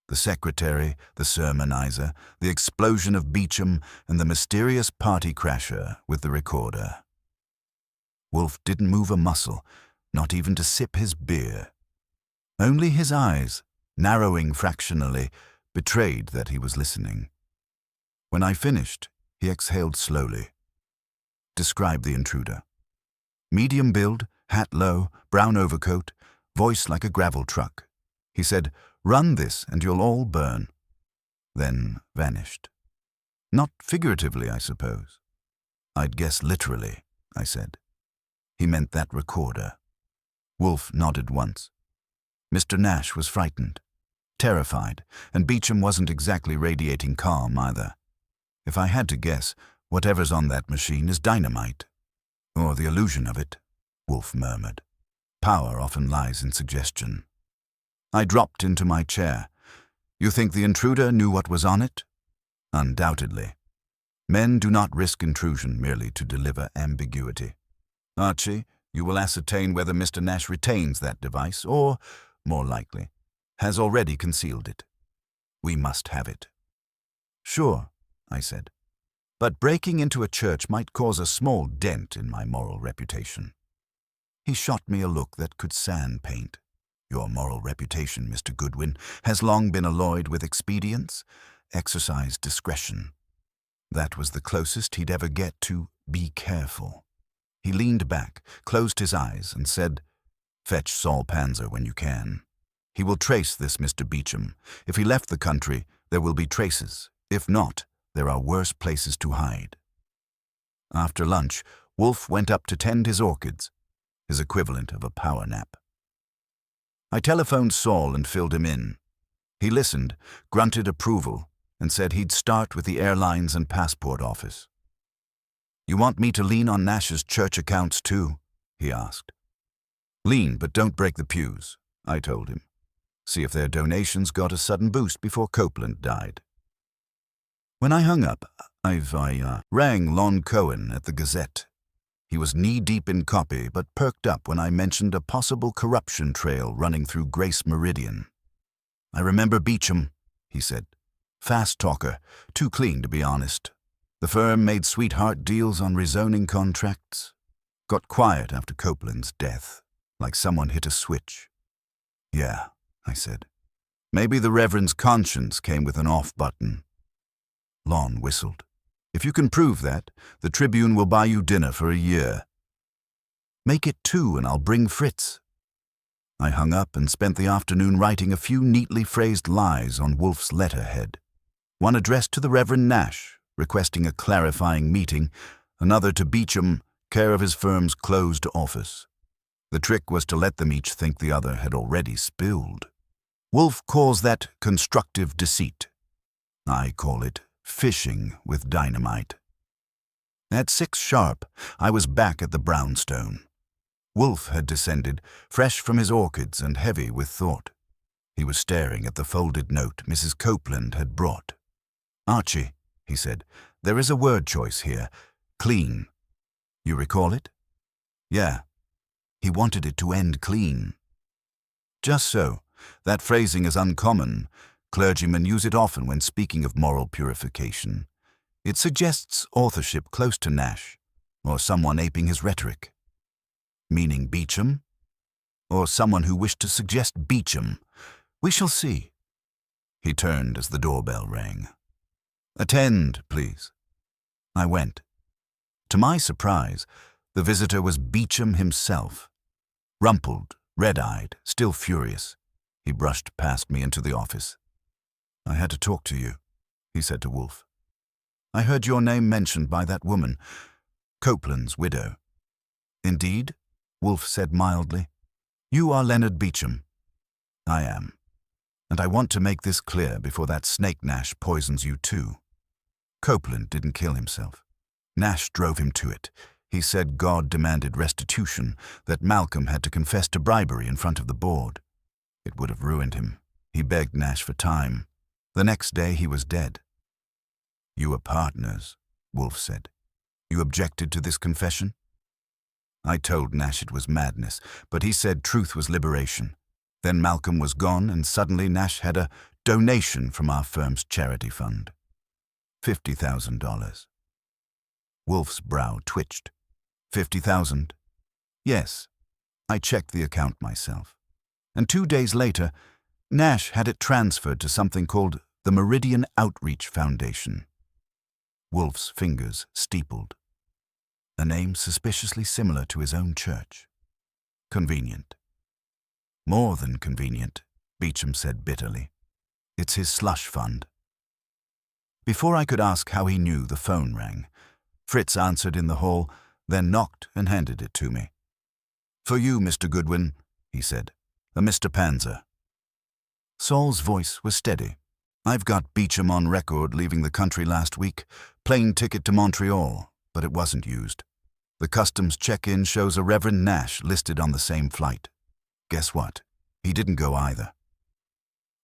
The secretary, the sermonizer, the explosion of Beecham, and the mysterious party crasher with the recorder. Wolfe didn't move a muscle, not even to sip his beer. Only his eyes, narrowing fractionally, betrayed that he was listening. When I finished, he exhaled slowly. "Describe the intruder." "Medium build, hat low, brown overcoat, voice like a gravel truck." He said, "Run this and you'll all burn." Then vanished. "Not figuratively, I suppose." "I'd guess literally," I said. "He meant that recorder." Wolfe nodded once. Mr. Nash was frightened, terrified, and Beecham wasn't exactly radiating calm either. If I had to guess, whatever's on that machine is dynamite. "Or the illusion of it," Wolfe murmured. "Power often lies in suggestion." I dropped into my chair. "You think the intruder knew what was on it?" "Undoubtedly. Men do not risk intrusion merely to deliver ambiguity. Archie, you will ascertain whether Mr. Nash retains that device or, more likely, has already concealed it. We must have it." "Sure," I said. "But breaking into a church might cause a small dent in my moral reputation." He shot me a look that could sand paint. "Your moral reputation, Mr. Goodwin, has long been alloyed with expedience, exercise discretion. That was the closest he'd ever get to be careful. He leaned back, closed his eyes, and said, "Fetch Saul Panzer when you can. He will trace this Mr. Beecham. If he left the country, there will be traces. If not, there are worse places to hide." After lunch, Wolfe went up to tend his orchids, his equivalent of a power nap. I telephoned Saul and filled him in. He listened, grunted approval, and said he'd start with the airlines and passport office. "You want me to lean on Nash's church accounts too?" he asked. "Lean, but don't break the pews," I told him. "See if their donations got a sudden boost before Copeland died." When I hung up, I rang Lon Cohen at the Gazette. He was knee-deep in copy, but perked up when I mentioned a possible corruption trail running through Grace Meridian. "I remember Beecham," he said. "Fast talker, too clean to be honest. The firm made sweetheart deals on rezoning contracts. Got quiet after Copeland's death, like someone hit a switch." "Yeah," I said. "Maybe the Reverend's conscience came with an off button." Lon whistled. "If you can prove that, the Tribune will buy you dinner for a year." "Make it 2 and I'll bring Fritz." I hung up and spent the afternoon writing a few neatly phrased lies on Wolfe's letterhead. One addressed to the Reverend Nash, requesting a clarifying meeting, another to Beecham, care of his firm's closed office. The trick was to let them each think the other had already spilled. Wolfe calls that constructive deceit. I call it fishing with dynamite. At 6 sharp, I was back at the brownstone. Wolfe had descended, fresh from his orchids and heavy with thought. He was staring at the folded note Mrs. Copeland had brought. "Archie," he said, "there is a word choice here. Clean. You recall it?" "Yeah." He wanted it to end clean. "Just so. That phrasing is uncommon. Clergymen use it often when speaking of moral purification. It suggests authorship close to Nash, or someone aping his rhetoric." "Meaning Beecham? Or someone who wished to suggest Beecham? We shall see." He turned as the doorbell rang. "Attend, please." I went. To my surprise, the visitor was Beecham himself. Rumpled, red-eyed, still furious, he brushed past me into the office. "I had to talk to you," he said to Wolfe. "I heard your name mentioned by that woman, Copeland's widow." "Indeed?" Wolfe said mildly. "You are Leonard Beecham." "I am. And I want to make this clear before that snake Nash poisons you too. Copeland didn't kill himself. Nash drove him to it. He said God demanded restitution, that Malcolm had to confess to bribery in front of the board. It would have ruined him. He begged Nash for time. The next day he was dead." "You were partners," Wolfe said. "You objected to this confession?" I told Nash it was madness, but he said truth was liberation. Then Malcolm was gone, and suddenly Nash had a donation from our firm's charity fund. $50,000. Wolfe's brow twitched. 50,000? Yes. I checked the account myself. And 2 days later, Nash had it transferred to something called the Meridian Outreach Foundation. Wolfe's fingers steepled. A name suspiciously similar to his own church. Convenient. "More than convenient," Beecham said bitterly. "It's his slush fund." Before I could ask how he knew, the phone rang. Fritz answered in the hall, then knocked and handed it to me. "For you, Mr. Goodwin," he said. "A Mr. Panzer." Saul's voice was steady. "I've got Beecham on record leaving the country last week, plane ticket to Montreal, but it wasn't used. The customs check-in shows a Reverend Nash listed on the same flight. Guess what? He didn't go either."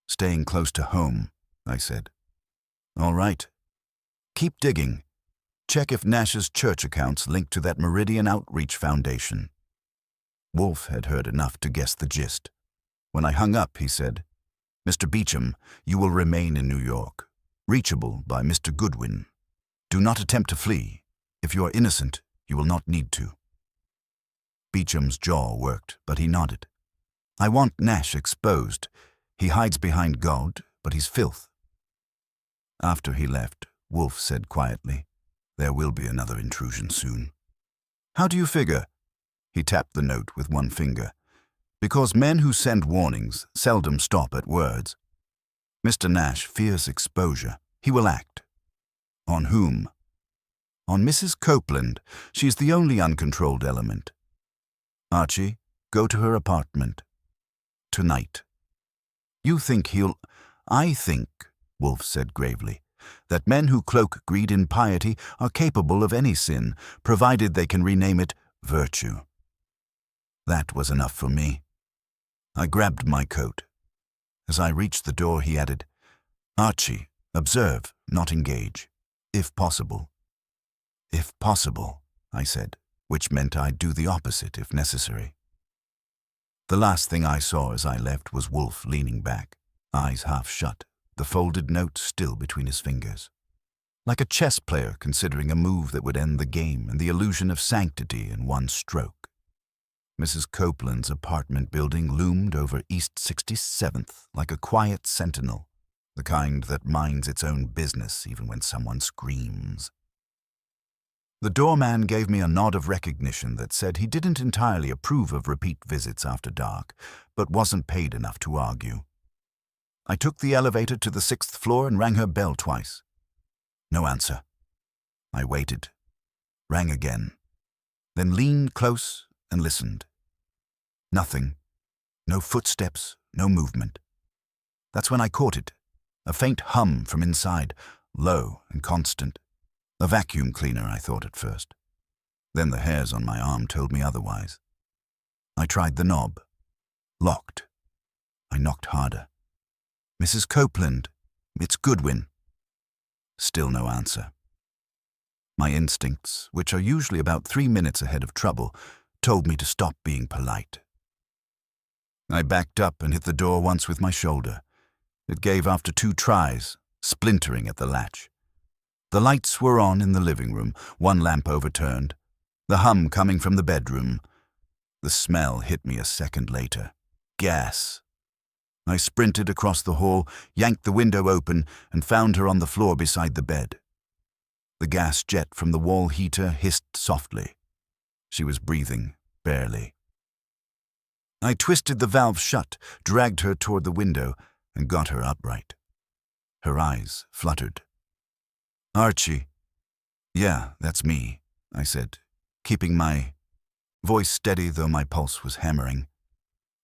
"Staying close to home," I said. "All right. Keep digging. Check if Nash's church accounts linked to that Meridian Outreach Foundation." Wolfe had heard enough to guess the gist. When I hung up, he said, "Mr. Beecham, you will remain in New York, reachable by Mr. Goodwin. Do not attempt to flee. If you are innocent, you will not need to." Beecham's jaw worked, but he nodded. "I want Nash exposed. He hides behind God, but he's filth." After he left, Wolfe said quietly, "There will be another intrusion soon." "How do you figure?" He tapped the note with one finger. "Because men who send warnings seldom stop at words. Mr. Nash fears exposure. He will act." "On whom?" "On Mrs. Copeland. She's the only uncontrolled element. Archie, go to her apartment. Tonight." "You think he'll—" "I think," Wolfe said gravely, "that men who cloak greed in piety are capable of any sin, provided they can rename it virtue." That was enough for me. I grabbed my coat. As I reached the door, he added, "Archie, observe, not engage, if possible." "If possible," I said, which meant I'd do the opposite if necessary. The last thing I saw as I left was Wolfe leaning back, eyes half shut, the folded note still between his fingers. Like a chess player considering a move that would end the game and the illusion of sanctity in one stroke. Mrs. Copeland's apartment building loomed over East 67th like a quiet sentinel, the kind that minds its own business even when someone screams. The doorman gave me a nod of recognition that said he didn't entirely approve of repeat visits after dark, but wasn't paid enough to argue. I took the elevator to the 6th floor and rang her bell twice. No answer. I waited, rang again, then leaned close and listened. Nothing. No footsteps, no movement. That's when I caught it, a faint hum from inside, low and constant. A vacuum cleaner, I thought at first. Then the hairs on my arm told me otherwise. I tried the knob. Locked. I knocked harder. "Mrs. Copeland, it's Goodwin." Still no answer. My instincts, which are usually about 3 minutes ahead of trouble, told me to stop being polite. I backed up and hit the door once with my shoulder. It gave after 2 tries, splintering at the latch. The lights were on in the living room, one lamp overturned, the hum coming from the bedroom. The smell hit me a second later. Gas. I sprinted across the hall, yanked the window open, and found her on the floor beside the bed. The gas jet from the wall heater hissed softly. She was breathing, barely. I twisted the valve shut, dragged her toward the window, and got her upright. Her eyes fluttered. "Archie." "Yeah, that's me," I said, keeping my voice steady though my pulse was hammering.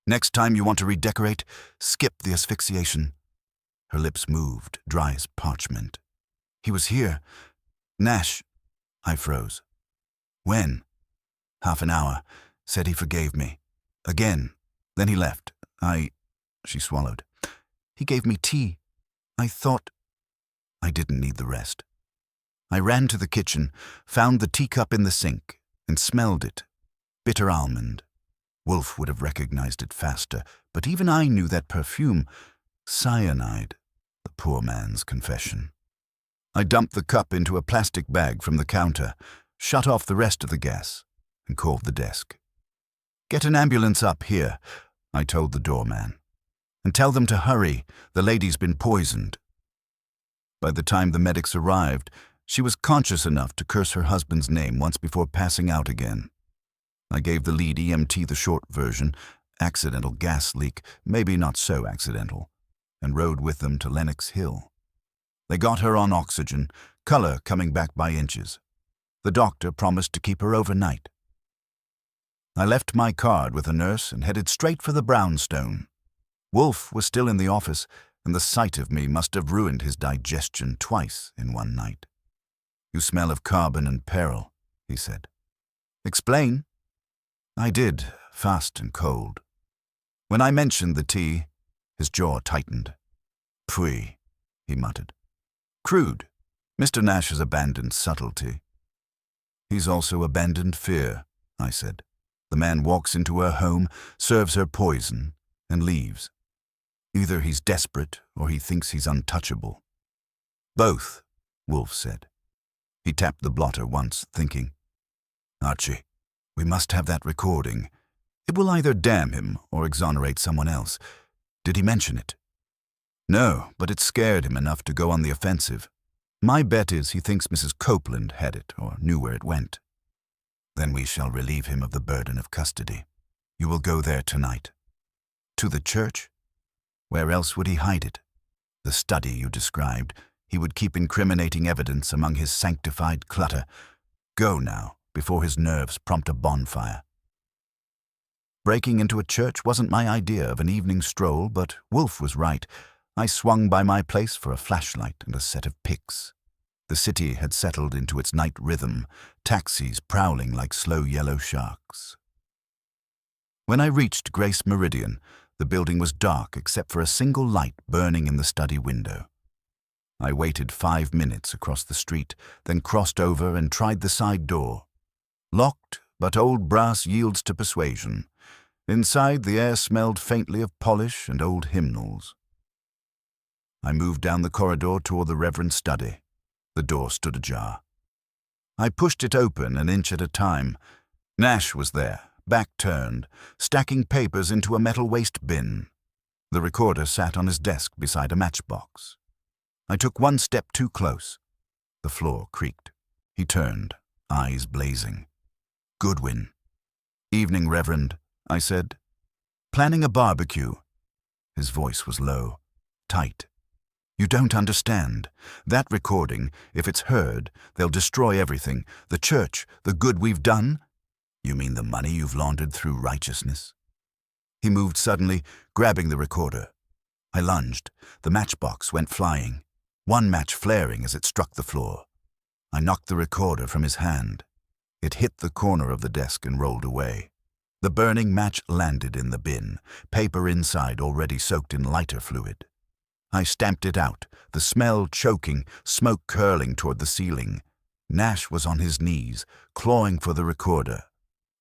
"Next time you want to redecorate, skip the asphyxiation." Her lips moved, dry as parchment. "He was here. Nash." I froze. "When?" "Half an hour. Said he forgave me. Again. Then he left. She swallowed. "He gave me tea. I thought—" I didn't need the rest. I ran to the kitchen, found the teacup in the sink, and smelled it. Bitter almond. Wolfe would have recognized it faster, but even I knew that perfume. Cyanide. The poor man's confession. I dumped the cup into a plastic bag from the counter, shut off the rest of the gas, and called the desk. "Get an ambulance up here," I told the doorman. "And tell them to hurry. The lady's been poisoned." By the time the medics arrived, she was conscious enough to curse her husband's name once before passing out again. I gave the lead EMT the short version, accidental gas leak, maybe not so accidental, and rode with them to Lenox Hill. They got her on oxygen, color coming back by inches. The doctor promised to keep her overnight. I left my card with a nurse and headed straight for the brownstone. Wolfe was still in the office, and the sight of me must have ruined his digestion twice in one night. "You smell of carbon and peril," he said. "Explain." I did, fast and cold. When I mentioned the tea, his jaw tightened. "Pui," he muttered. "Crude. Mr. Nash has abandoned subtlety." "He's also abandoned fear," I said. "The man walks into her home, serves her poison, and leaves. Either he's desperate or he thinks he's untouchable." "Both," Wolfe said. He tapped the blotter once, thinking, "Archie, we must have that recording. It will either damn him or exonerate someone else. Did he mention it?" No, but it scared him enough to go on the offensive. My bet is he thinks Mrs. Copeland had it or knew where it went. Then we shall relieve him of the burden of custody. You will go there tonight. To the church? Where else would he hide it? The study you described. He would keep incriminating evidence among his sanctified clutter. Go now, before his nerves prompt a bonfire. Breaking into a church wasn't my idea of an evening stroll, but Wolfe was right. I swung by my place for a flashlight and a set of picks. The city had settled into its night rhythm, taxis prowling like slow yellow sharks. When I reached Grace Meridian, the building was dark except for a single light burning in the study window. I waited 5 minutes across the street, then crossed over and tried the side door. Locked, but old brass yields to persuasion. Inside, the air smelled faintly of polish and old hymnals. I moved down the corridor toward the reverend's study. The door stood ajar. I pushed it open an inch at a time. Nash was there, back turned, stacking papers into a metal waste bin. The recorder sat on his desk beside a matchbox. I took one step too close. The floor creaked. He turned, eyes blazing. Goodwin. Evening, Reverend, I said. Planning a barbecue. His voice was low, tight. You don't understand. That recording, if it's heard, they'll destroy everything. The church, the good we've done. You mean the money you've laundered through righteousness? He moved suddenly, grabbing the recorder. I lunged. The matchbox went flying, one match flaring as it struck the floor. I knocked the recorder from his hand. It hit the corner of the desk and rolled away. The burning match landed in the bin, paper inside already soaked in lighter fluid. I stamped it out, the smell choking, smoke curling toward the ceiling. Nash was on his knees, clawing for the recorder.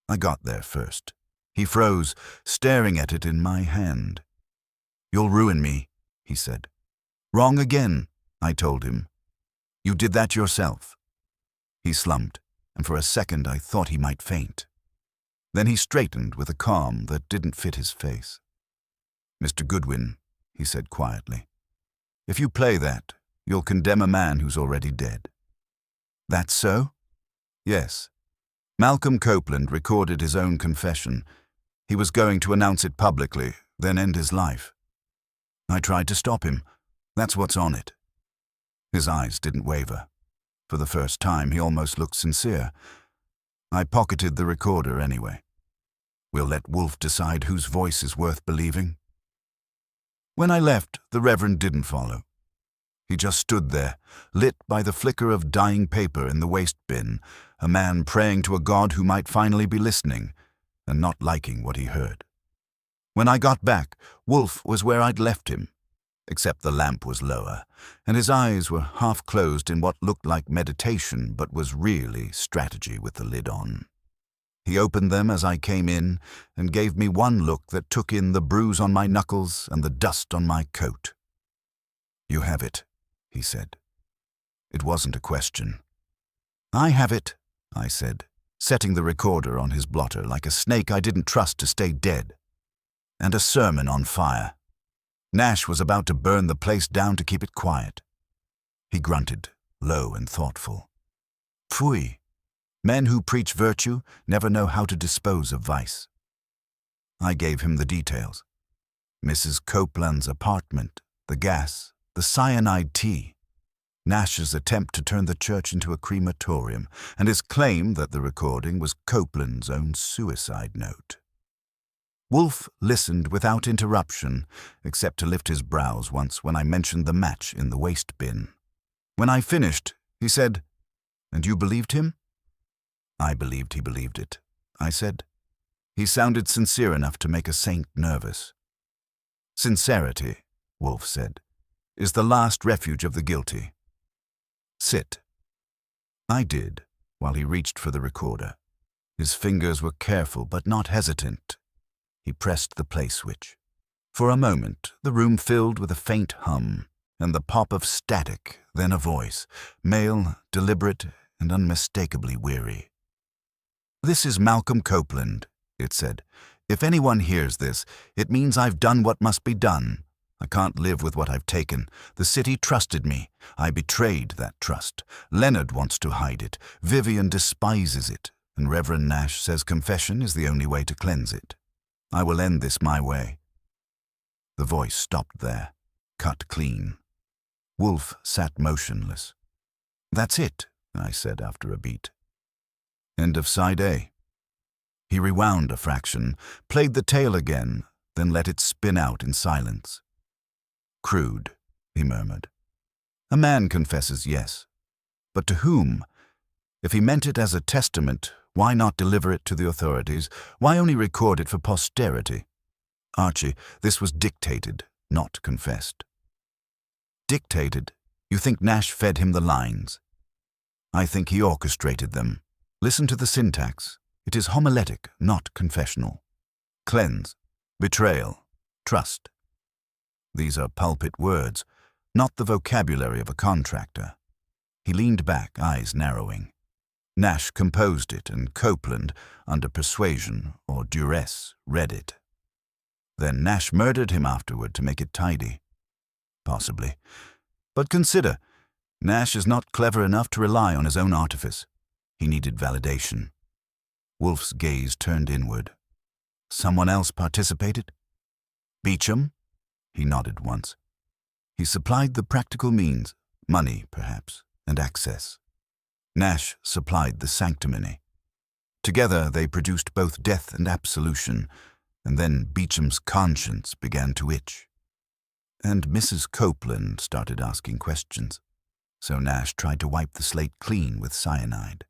I got there first. He froze, staring at it in my hand. You'll ruin me, he said. Wrong again, I told him. You did that yourself. He slumped, and for a second I thought he might faint. Then he straightened with a calm that didn't fit his face. Mr. Goodwin, he said quietly, if you play that, you'll condemn a man who's already dead. That's so? Yes. Malcolm Copeland recorded his own confession. He was going to announce it publicly, then end his life. I tried to stop him. That's what's on it. His eyes didn't waver. For the first time, he almost looked sincere. I pocketed the recorder anyway. We'll let Wolfe decide whose voice is worth believing. When I left, the Reverend didn't follow. He just stood there, lit by the flicker of dying paper in the waste bin, a man praying to a God who might finally be listening and not liking what he heard. When I got back, Wolfe was where I'd left him, except the lamp was lower, and his eyes were half closed in what looked like meditation but was really strategy with the lid on. He opened them as I came in and gave me one look that took in the bruise on my knuckles and the dust on my coat. You have it, he said. It wasn't a question. I have it, I said, setting the recorder on his blotter like a snake I didn't trust to stay dead. And a sermon on fire. Nash was about to burn the place down to keep it quiet. He grunted, low and thoughtful. Phooey. Men who preach virtue never know how to dispose of vice. I gave him the details. Mrs. Copeland's apartment, the gas, the cyanide tea, Nash's attempt to turn the church into a crematorium, and his claim that the recording was Copeland's own suicide note. Wolfe listened without interruption, except to lift his brows once when I mentioned the match in the waste bin. When I finished, he said, "And you believed him?" I believed he believed it, I said. He sounded sincere enough to make a saint nervous. Sincerity, Wolfe said, is the last refuge of the guilty. Sit. I did, while he reached for the recorder. His fingers were careful but not hesitant. He pressed the play switch. For a moment, the room filled with a faint hum, and the pop of static, then a voice, male, deliberate, and unmistakably weary. This is Malcolm Copeland, it said. If anyone hears this, it means I've done what must be done. I can't live with what I've taken. The city trusted me. I betrayed that trust. Leonard wants to hide it. Vivian despises it. And Reverend Nash says confession is the only way to cleanse it. I will end this my way." The voice stopped there, cut clean. Wolfe sat motionless. "That's it," I said after a beat. End of side A. He rewound a fraction, played the tale again, then let it spin out in silence. "Crude," he murmured. "A man confesses, yes. But to whom? If he meant it as a testament, why not deliver it to the authorities? Why only record it for posterity? Archie, this was dictated, not confessed." "Dictated? You think Nash fed him the lines?" "I think he orchestrated them. Listen to the syntax. It is homiletic, not confessional. Cleanse, betrayal, trust. These are pulpit words, not the vocabulary of a contractor." He leaned back, eyes narrowing. Nash composed it, and Copeland, under persuasion or duress, read it. Then Nash murdered him afterward to make it tidy. Possibly. But consider, Nash is not clever enough to rely on his own artifice. He needed validation. Wolfe's gaze turned inward. "Someone else participated?" "Beecham?" He nodded once. "He supplied the practical means, money, perhaps, and access. Nash supplied the sanctimony. Together they produced both death and absolution, and then Beecham's conscience began to itch. And Mrs. Copeland started asking questions. So Nash tried to wipe the slate clean with cyanide.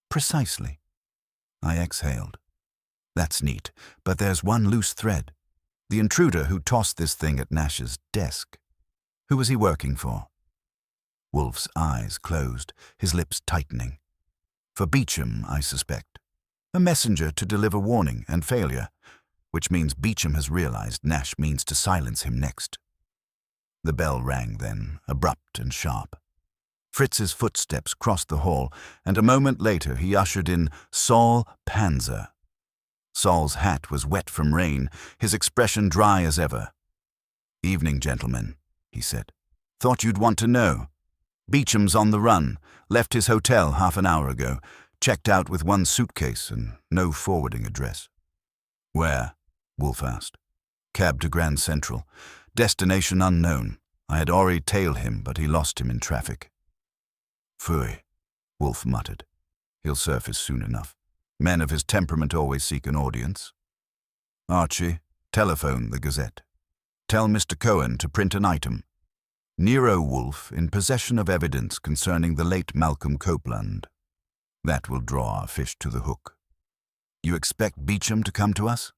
"Precisely." I exhaled. "That's neat, but there's one loose thread. The intruder who tossed this thing at Nash's desk. Who was he working for?" Wolfe's eyes closed, his lips tightening. "For Beecham, I suspect. A messenger to deliver warning and failure, which means Beecham has realized Nash means to silence him next." The bell rang then, abrupt and sharp. Fritz's footsteps crossed the hall, and a moment later he ushered in Saul Panzer. Saul's hat was wet from rain, his expression dry as ever. "Evening, gentlemen," he said. "Thought you'd want to know. Beecham's on the run, left his hotel half an hour ago, checked out with one suitcase and no forwarding address." "Where?" Wolfe asked. "Cab to Grand Central. Destination unknown. I had already tailed him, but he lost him in traffic." "Phooey," Wolfe muttered. "He'll surface soon enough. Men of his temperament always seek an audience. Archie, telephone the Gazette. Tell Mr. Cohen to print an item. Nero Wolfe in possession of evidence concerning the late Malcolm Copeland. That will draw our fish to the hook. You expect Beecham to come to us?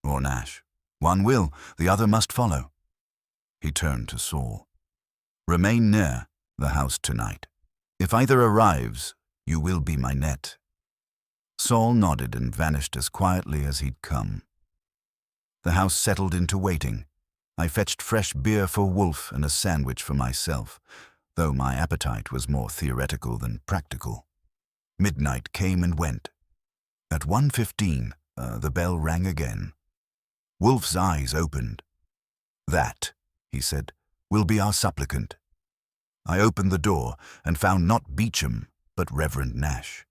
Or Nash? One will, the other must follow." He turned to Saul. "Remain near the house tonight. If either arrives, you will be my net." Saul nodded and vanished as quietly as he'd come. The house settled into waiting. I fetched fresh beer for Wolfe and a sandwich for myself, though my appetite was more theoretical than practical. Midnight came and went. At 1:15, the bell rang again. Wolfe's eyes opened. "That," he said, "will be our supplicant." I opened the door and found not Beecham, but Reverend Nash.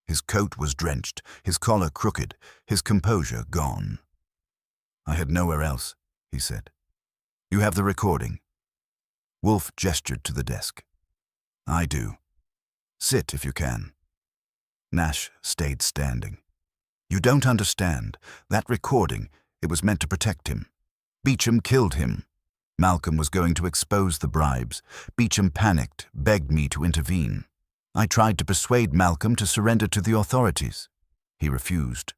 His coat was drenched, his collar crooked, his composure gone. "I had nowhere else," he said. "You have the recording?" Wolfe gestured to the desk. "I do. Sit if you can." Nash stayed standing. "You don't understand. That recording, it was meant to protect him. Beecham killed him. Malcolm was going to expose the bribes. Beecham panicked, begged me to intervene. I tried to persuade Malcolm to surrender to the authorities. He refused.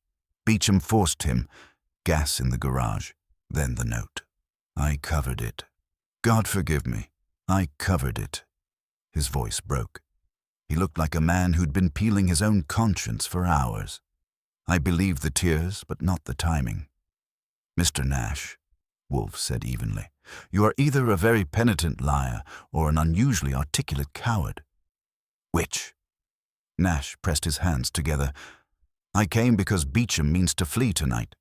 Beecham forced him. Gas in the garage. Then the note. I covered it. God forgive me. I covered it." His voice broke. He looked like a man who'd been peeling his own conscience for hours. I believed the tears, but not the timing. "Mr. Nash," Wolfe said evenly, "you are either a very penitent liar or an unusually articulate coward." "Which?" Nash pressed his hands together. "I came because Beecham means to flee tonight.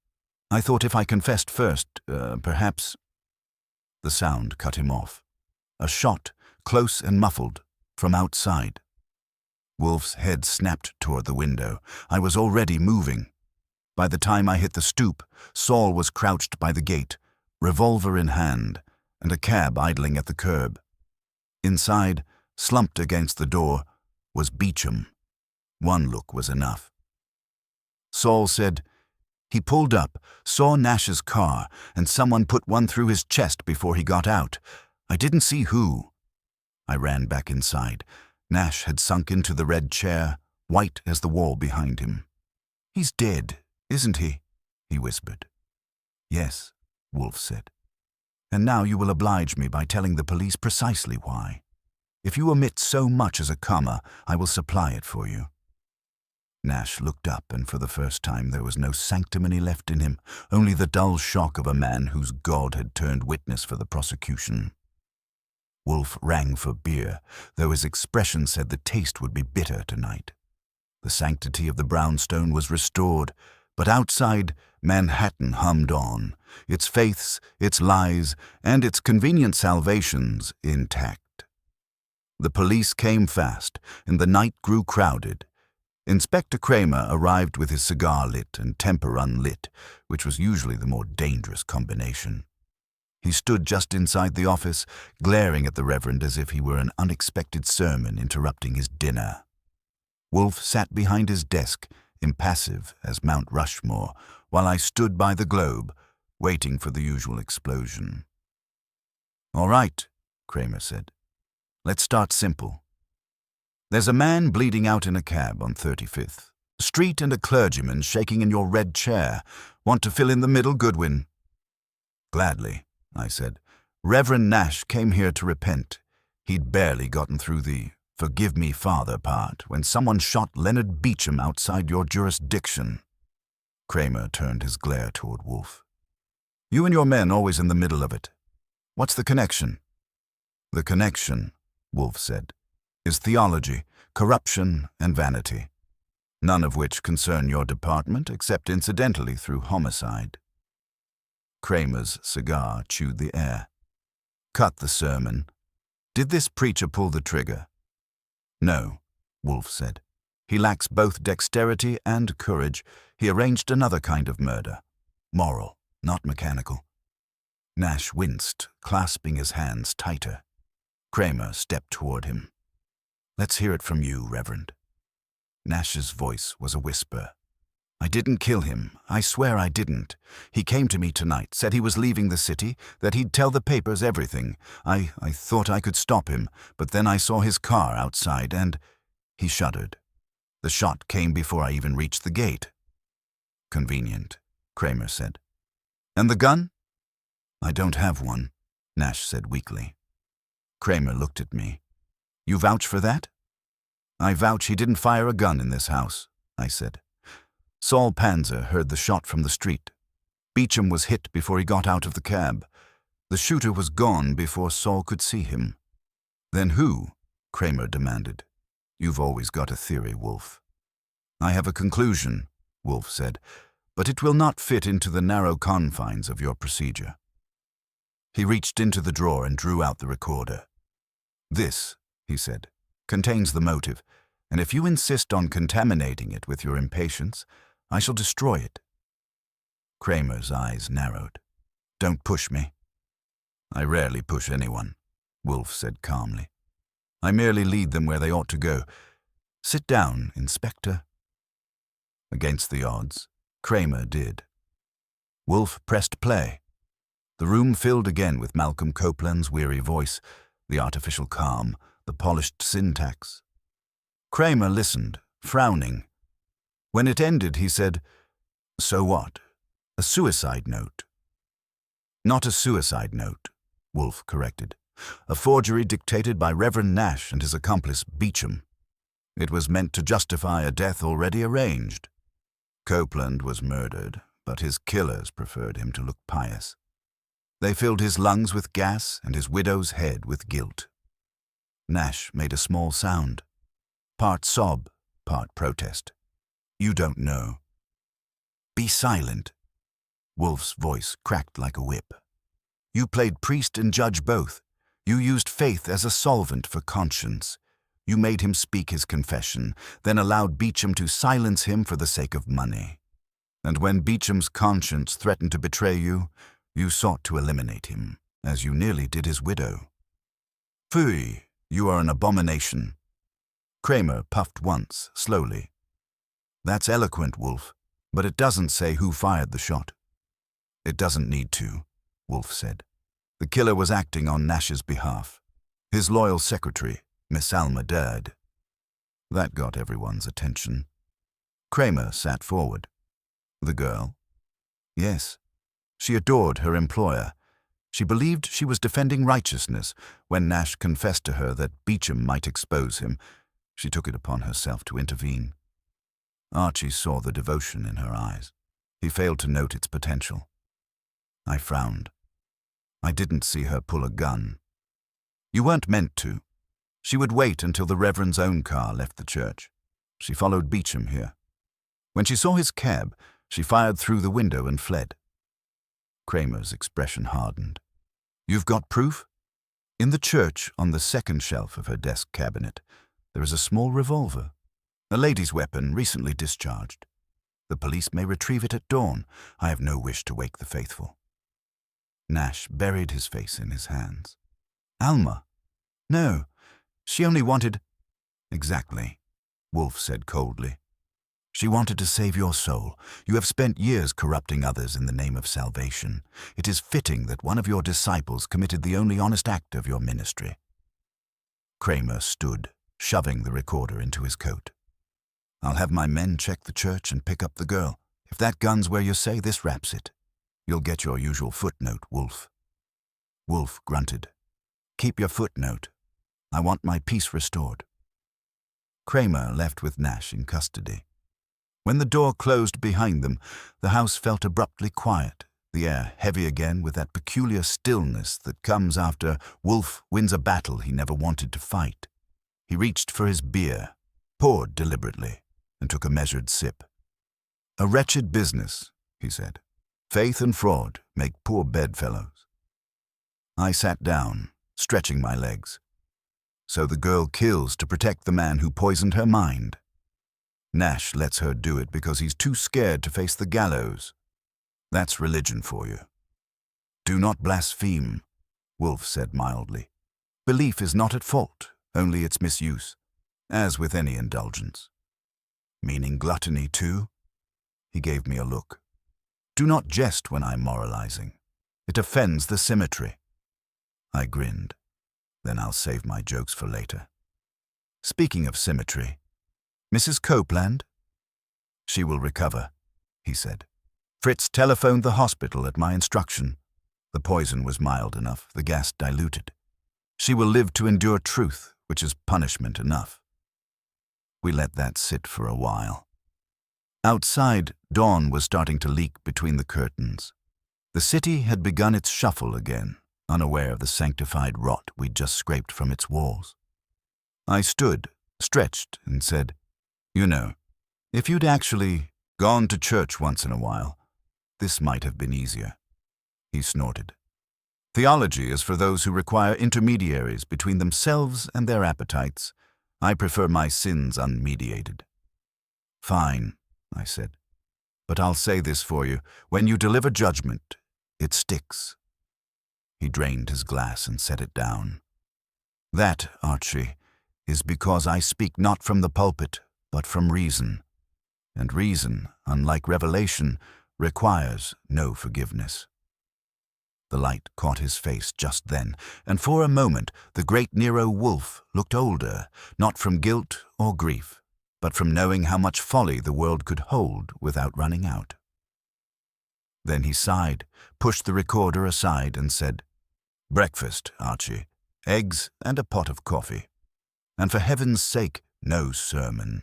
I thought if I confessed first, perhaps—" The sound cut him off. A shot, close and muffled, from outside. Wolfe's head snapped toward the window. I was already moving. By the time I hit the stoop, Saul was crouched by the gate, revolver in hand, and a cab idling at the curb. Inside, slumped against the door, was Beecham. One look was enough. Saul said, "He pulled up, saw Nash's car, and someone put one through his chest before he got out. I didn't see who." I ran back inside. Nash had sunk into the red chair, white as the wall behind him. "He's dead, isn't he?" he whispered. "Yes," Wolfe said. "And now you will oblige me by telling the police precisely why. If you omit so much as a comma, I will supply it for you." Nash looked up, and for the first time there was no sanctimony left in him, only the dull shock of a man whose God had turned witness for the prosecution. Wolfe rang for beer, though his expression said the taste would be bitter tonight. The sanctity of the brownstone was restored, but outside, Manhattan hummed on, its faiths, its lies, and its convenient salvations intact. The police came fast, and the night grew crowded. Inspector Kramer arrived with his cigar lit and temper unlit, which was usually the more dangerous combination. He stood just inside the office, glaring at the Reverend as if he were an unexpected sermon interrupting his dinner. Wolfe sat behind his desk, impassive as Mount Rushmore, while I stood by the globe, waiting for the usual explosion. "All right," Kramer said. "Let's start simple. There's a man bleeding out in a cab on 35th Street and a clergyman shaking in your red chair. Want to fill in the middle, Goodwin?" "Gladly," I said. "Reverend Nash came here to repent. He'd barely gotten through the 'forgive me, Father' part when someone shot Leonard Beecham outside your jurisdiction." Kramer turned his glare toward Wolfe. "You and your men always in the middle of it. What's the connection?" "The connection," Wolfe said, "is theology, corruption, and vanity, none of which concern your department except incidentally through homicide." Kramer's cigar chewed the air. "Cut the sermon. Did this preacher pull the trigger?" "No," Wolfe said. "He lacks both dexterity and courage. He arranged another kind of murder. Moral, not mechanical." Nash winced, clasping his hands tighter. Kramer stepped toward him. "Let's hear it from you, Reverend." Nash's voice was a whisper. "I didn't kill him. I swear I didn't. He came to me tonight, said he was leaving the city, that he'd tell the papers everything. I thought I could stop him, but then I saw his car outside and—" He shuddered. "The shot came before I even reached the gate." "Convenient," Kramer said. "And the gun?" "I don't have one," Nash said weakly. Kramer looked at me. "You vouch for that?" "I vouch he didn't fire a gun in this house," I said. "Saul Panzer heard the shot from the street. Beecham was hit before he got out of the cab. The shooter was gone before Saul could see him." "Then who?" Kramer demanded. "You've always got a theory, Wolfe." "I have a conclusion," Wolfe said, "but it will not fit into the narrow confines of your procedure." He reached into the drawer and drew out the recorder. "This," he said, "contains the motive, and if you insist on contaminating it with your impatience, I shall destroy it." Kramer's eyes narrowed. "Don't push me." "I rarely push anyone," Wolfe said calmly. "I merely lead them where they ought to go. Sit down, Inspector." Against the odds, Kramer did. Wolfe pressed play. The room filled again with Malcolm Copeland's weary voice, the artificial calm, the polished syntax. Kramer listened, frowning. When it ended, he said, "So what? A suicide note?" "Not a suicide note," Wolfe corrected. "A forgery dictated by Reverend Nash and his accomplice Beecham. It was meant to justify a death already arranged. Copeland was murdered, but his killers preferred him to look pious. They filled his lungs with gas and his widow's head with guilt." Nash made a small sound, part sob, part protest. "You don't know." "Be silent." Wolfe's voice cracked like a whip. You played priest and judge both. You used faith as a solvent for conscience. You made him speak his confession, then allowed Beecham to silence him for the sake of money. And when Beecham's conscience threatened to betray you, you sought to eliminate him, as you nearly did his widow. Phooey, you are an abomination. Kramer puffed once, slowly. That's eloquent, Wolfe, but it doesn't say who fired the shot. It doesn't need to, Wolfe said. The killer was acting on Nash's behalf. His loyal secretary, Miss Alma, died. That got everyone's attention. Kramer sat forward. The girl? Yes. She adored her employer. She believed she was defending righteousness. When Nash confessed to her that Beecham might expose him, she took it upon herself to intervene. Archie saw the devotion in her eyes. He failed to note its potential. I frowned. I didn't see her pull a gun. You weren't meant to. She would wait until the Reverend's own car left the church. She followed Beecham here. When she saw his cab, she fired through the window and fled. Kramer's expression hardened. You've got proof? In the church, on the second shelf of her desk cabinet, there is a small revolver, a lady's weapon recently discharged. The police may retrieve it at dawn. I have no wish to wake the faithful. Nash buried his face in his hands. Alma? No, she only wanted... Exactly, Wolfe said coldly. She wanted to save your soul. You have spent years corrupting others in the name of salvation. It is fitting that one of your disciples committed the only honest act of your ministry. Kramer stood, shoving the recorder into his coat. I'll have my men check the church and pick up the girl. If that gun's where you say, this wraps it. You'll get your usual footnote, Wolfe. Wolfe grunted. Keep your footnote. I want my peace restored. Kramer left with Nash in custody. When the door closed behind them, the house felt abruptly quiet, the air heavy again with that peculiar stillness that comes after Wolfe wins a battle he never wanted to fight. He reached for his beer, poured deliberately, and took a measured sip. A wretched business, he said. Faith and fraud make poor bedfellows. I sat down, stretching my legs. So the girl kills to protect the man who poisoned her mind. Nash lets her do it because he's too scared to face the gallows. That's religion for you. Do not blaspheme, Wolfe said mildly. Belief is not at fault, only its misuse, as with any indulgence. Meaning gluttony too? He gave me a look. Do not jest when I'm moralizing. It offends the symmetry. I grinned. Then I'll save my jokes for later. Speaking of symmetry, Mrs. Copeland? She will recover, he said. Fritz telephoned the hospital at my instruction. The poison was mild enough, the gas diluted. She will live to endure truth, which is punishment enough. We let that sit for a while. Outside, dawn was starting to leak between the curtains. The city had begun its shuffle again, unaware of the sanctified rot we'd just scraped from its walls. I stood, stretched, and said, You know, if you'd actually gone to church once in a while, this might have been easier. He snorted. Theology is for those who require intermediaries between themselves and their appetites. I prefer my sins unmediated. Fine, I said. But I'll say this for you. When you deliver judgment, it sticks. He drained his glass and set it down. That, Archie, is because I speak not from the pulpit, but from reason. And reason, unlike revelation, requires no forgiveness. The light caught his face just then, and for a moment the great Nero Wolfe looked older, not from guilt or grief, but from knowing how much folly the world could hold without running out. Then he sighed, pushed the recorder aside, and said, Breakfast, Archie, eggs and a pot of coffee. And for heaven's sake, no sermon.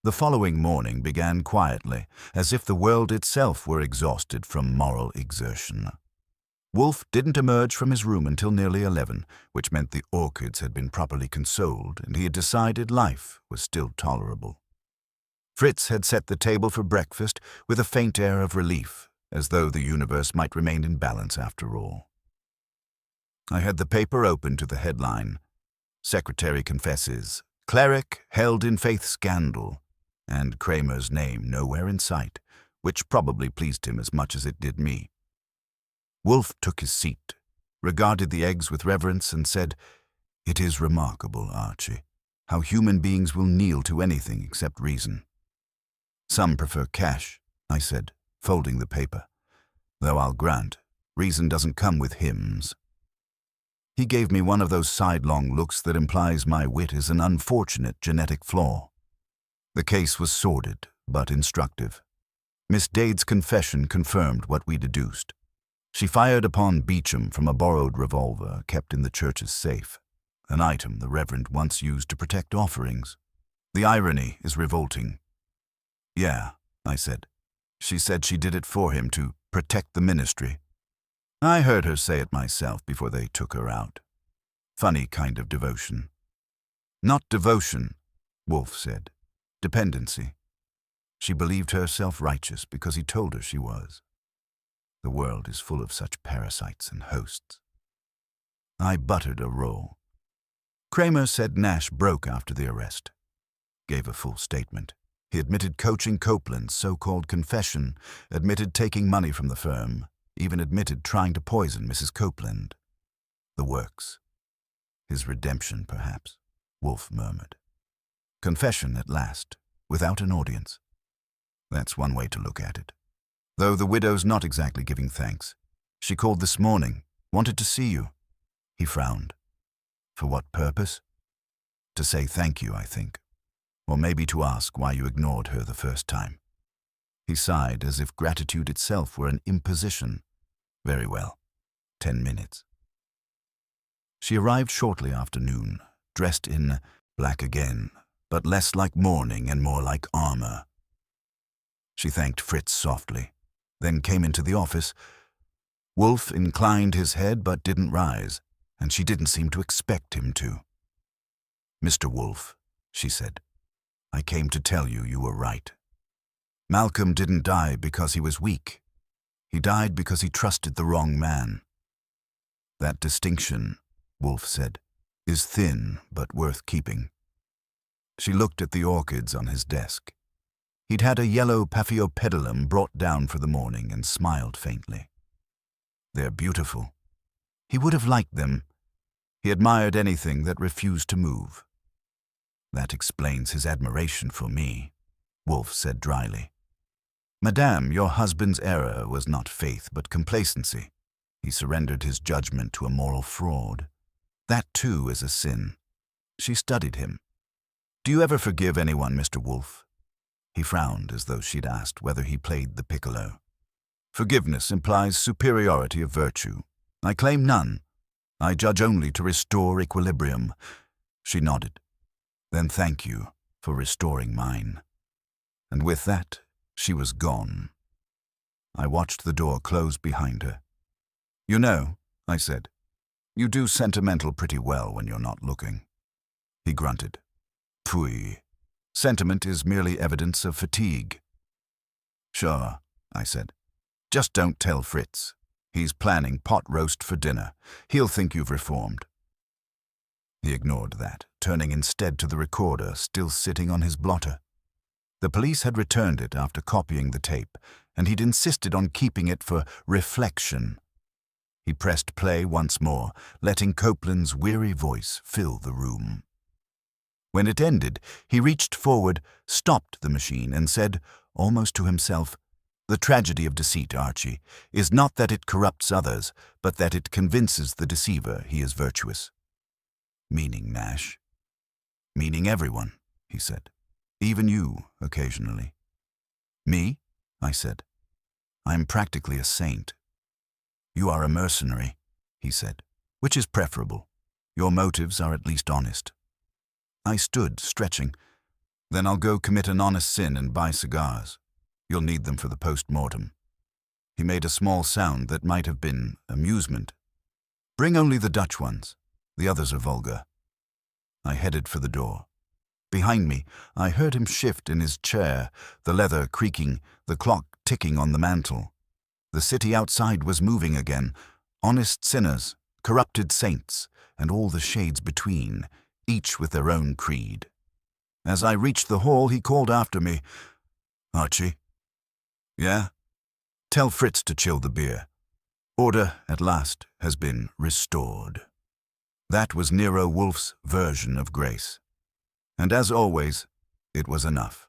The following morning began quietly, as if the world itself were exhausted from moral exertion. Wolfe didn't emerge from his room until nearly 11, which meant the orchids had been properly consoled and he had decided life was still tolerable. Fritz had set the table for breakfast with a faint air of relief, as though the universe might remain in balance after all. I had the paper open to the headline, "Secretary Confesses, Cleric Held in Faith Scandal," and Kramer's name nowhere in sight, which probably pleased him as much as it did me. Wolfe took his seat, regarded the eggs with reverence, and said, "It is remarkable, Archie, how human beings will kneel to anything except reason." "Some prefer cash," I said, folding the paper, "though I'll grant, reason doesn't come with hymns." He gave me one of those sidelong looks that implies my wit is an unfortunate genetic flaw. The case was sordid, but instructive. Miss Dade's confession confirmed what we deduced. She fired upon Beecham from a borrowed revolver kept in the church's safe, an item the Reverend once used to protect offerings. The irony is revolting. "Yeah," I said. "She said she did it for him to protect the ministry. I heard her say it myself before they took her out. Funny kind of devotion." "Not devotion," Wolfe said. "Dependency. She believed herself righteous because he told her she was. The world is full of such parasites and hosts." I buttered a roll. Kramer said Nash broke after the arrest. Gave a full statement. He admitted coaching Copeland's so-called confession, admitted taking money from the firm, even admitted trying to poison Mrs. Copeland. The works. His redemption, perhaps, Wolfe murmured. Confession at last, without an audience. That's one way to look at it. Though the widow's not exactly giving thanks. She called this morning, wanted to see you. He frowned. For what purpose? To say thank you, I think. Or maybe to ask why you ignored her the first time. He sighed as if gratitude itself were an imposition. Very well. 10 minutes. She arrived shortly after noon, dressed in black again, but less like mourning and more like armor. She thanked Fritz softly, then came into the office. Wolfe inclined his head but didn't rise, and she didn't seem to expect him to. "Mr. Wolfe," she said, "I came to tell you you were right. Malcolm didn't die because he was weak. He died because he trusted the wrong man. That distinction," Wolfe said, "is thin but worth keeping." She looked at the orchids on his desk. He'd had a yellow paphiopedilum brought down for the morning and smiled faintly. "They're beautiful." He would have liked them. He admired anything that refused to move. "That explains his admiration for me," Wolfe said dryly. "Madame, your husband's error was not faith but complacency. He surrendered his judgment to a moral fraud. That too is a sin." She studied him. "Do you ever forgive anyone, Mr. Wolfe?" He frowned as though she'd asked whether he played the piccolo. "Forgiveness implies superiority of virtue. I claim none. I judge only to restore equilibrium." She nodded. "Then thank you for restoring mine." And with that, she was gone. I watched the door close behind her. "You know," I said, "you do sentimental pretty well when you're not looking." He grunted. "Pfui. Sentiment is merely evidence of fatigue." "Sure," I said. "Just don't tell Fritz. He's planning pot roast for dinner. He'll think you've reformed." He ignored that, turning instead to the recorder still sitting on his blotter. The police had returned it after copying the tape, and he'd insisted on keeping it for reflection. He pressed play once more, letting Copeland's weary voice fill the room. When it ended, he reached forward, stopped the machine, and said, almost to himself, "The tragedy of deceit, Archie, is not that it corrupts others, but that it convinces the deceiver he is virtuous." "Meaning Nash?" "Meaning everyone," he said. "Even you, occasionally." "Me?" I said. "I'm practically a saint." "You are a mercenary," he said, "which is preferable. Your motives are at least honest." I stood, stretching. "Then I'll go commit an honest sin and buy cigars. You'll need them for the post-mortem." He made a small sound that might have been amusement. "Bring only the Dutch ones. The others are vulgar." I headed for the door. Behind me, I heard him shift in his chair, the leather creaking, the clock ticking on the mantel. The city outside was moving again, honest sinners, corrupted saints, and all the shades between, each with their own creed. As I reached the hall, he called after me, "Archie?" "Yeah?" "Tell Fritz to chill the beer. Order, at last, has been restored." That was Nero Wolfe's version of grace. And as always, it was enough.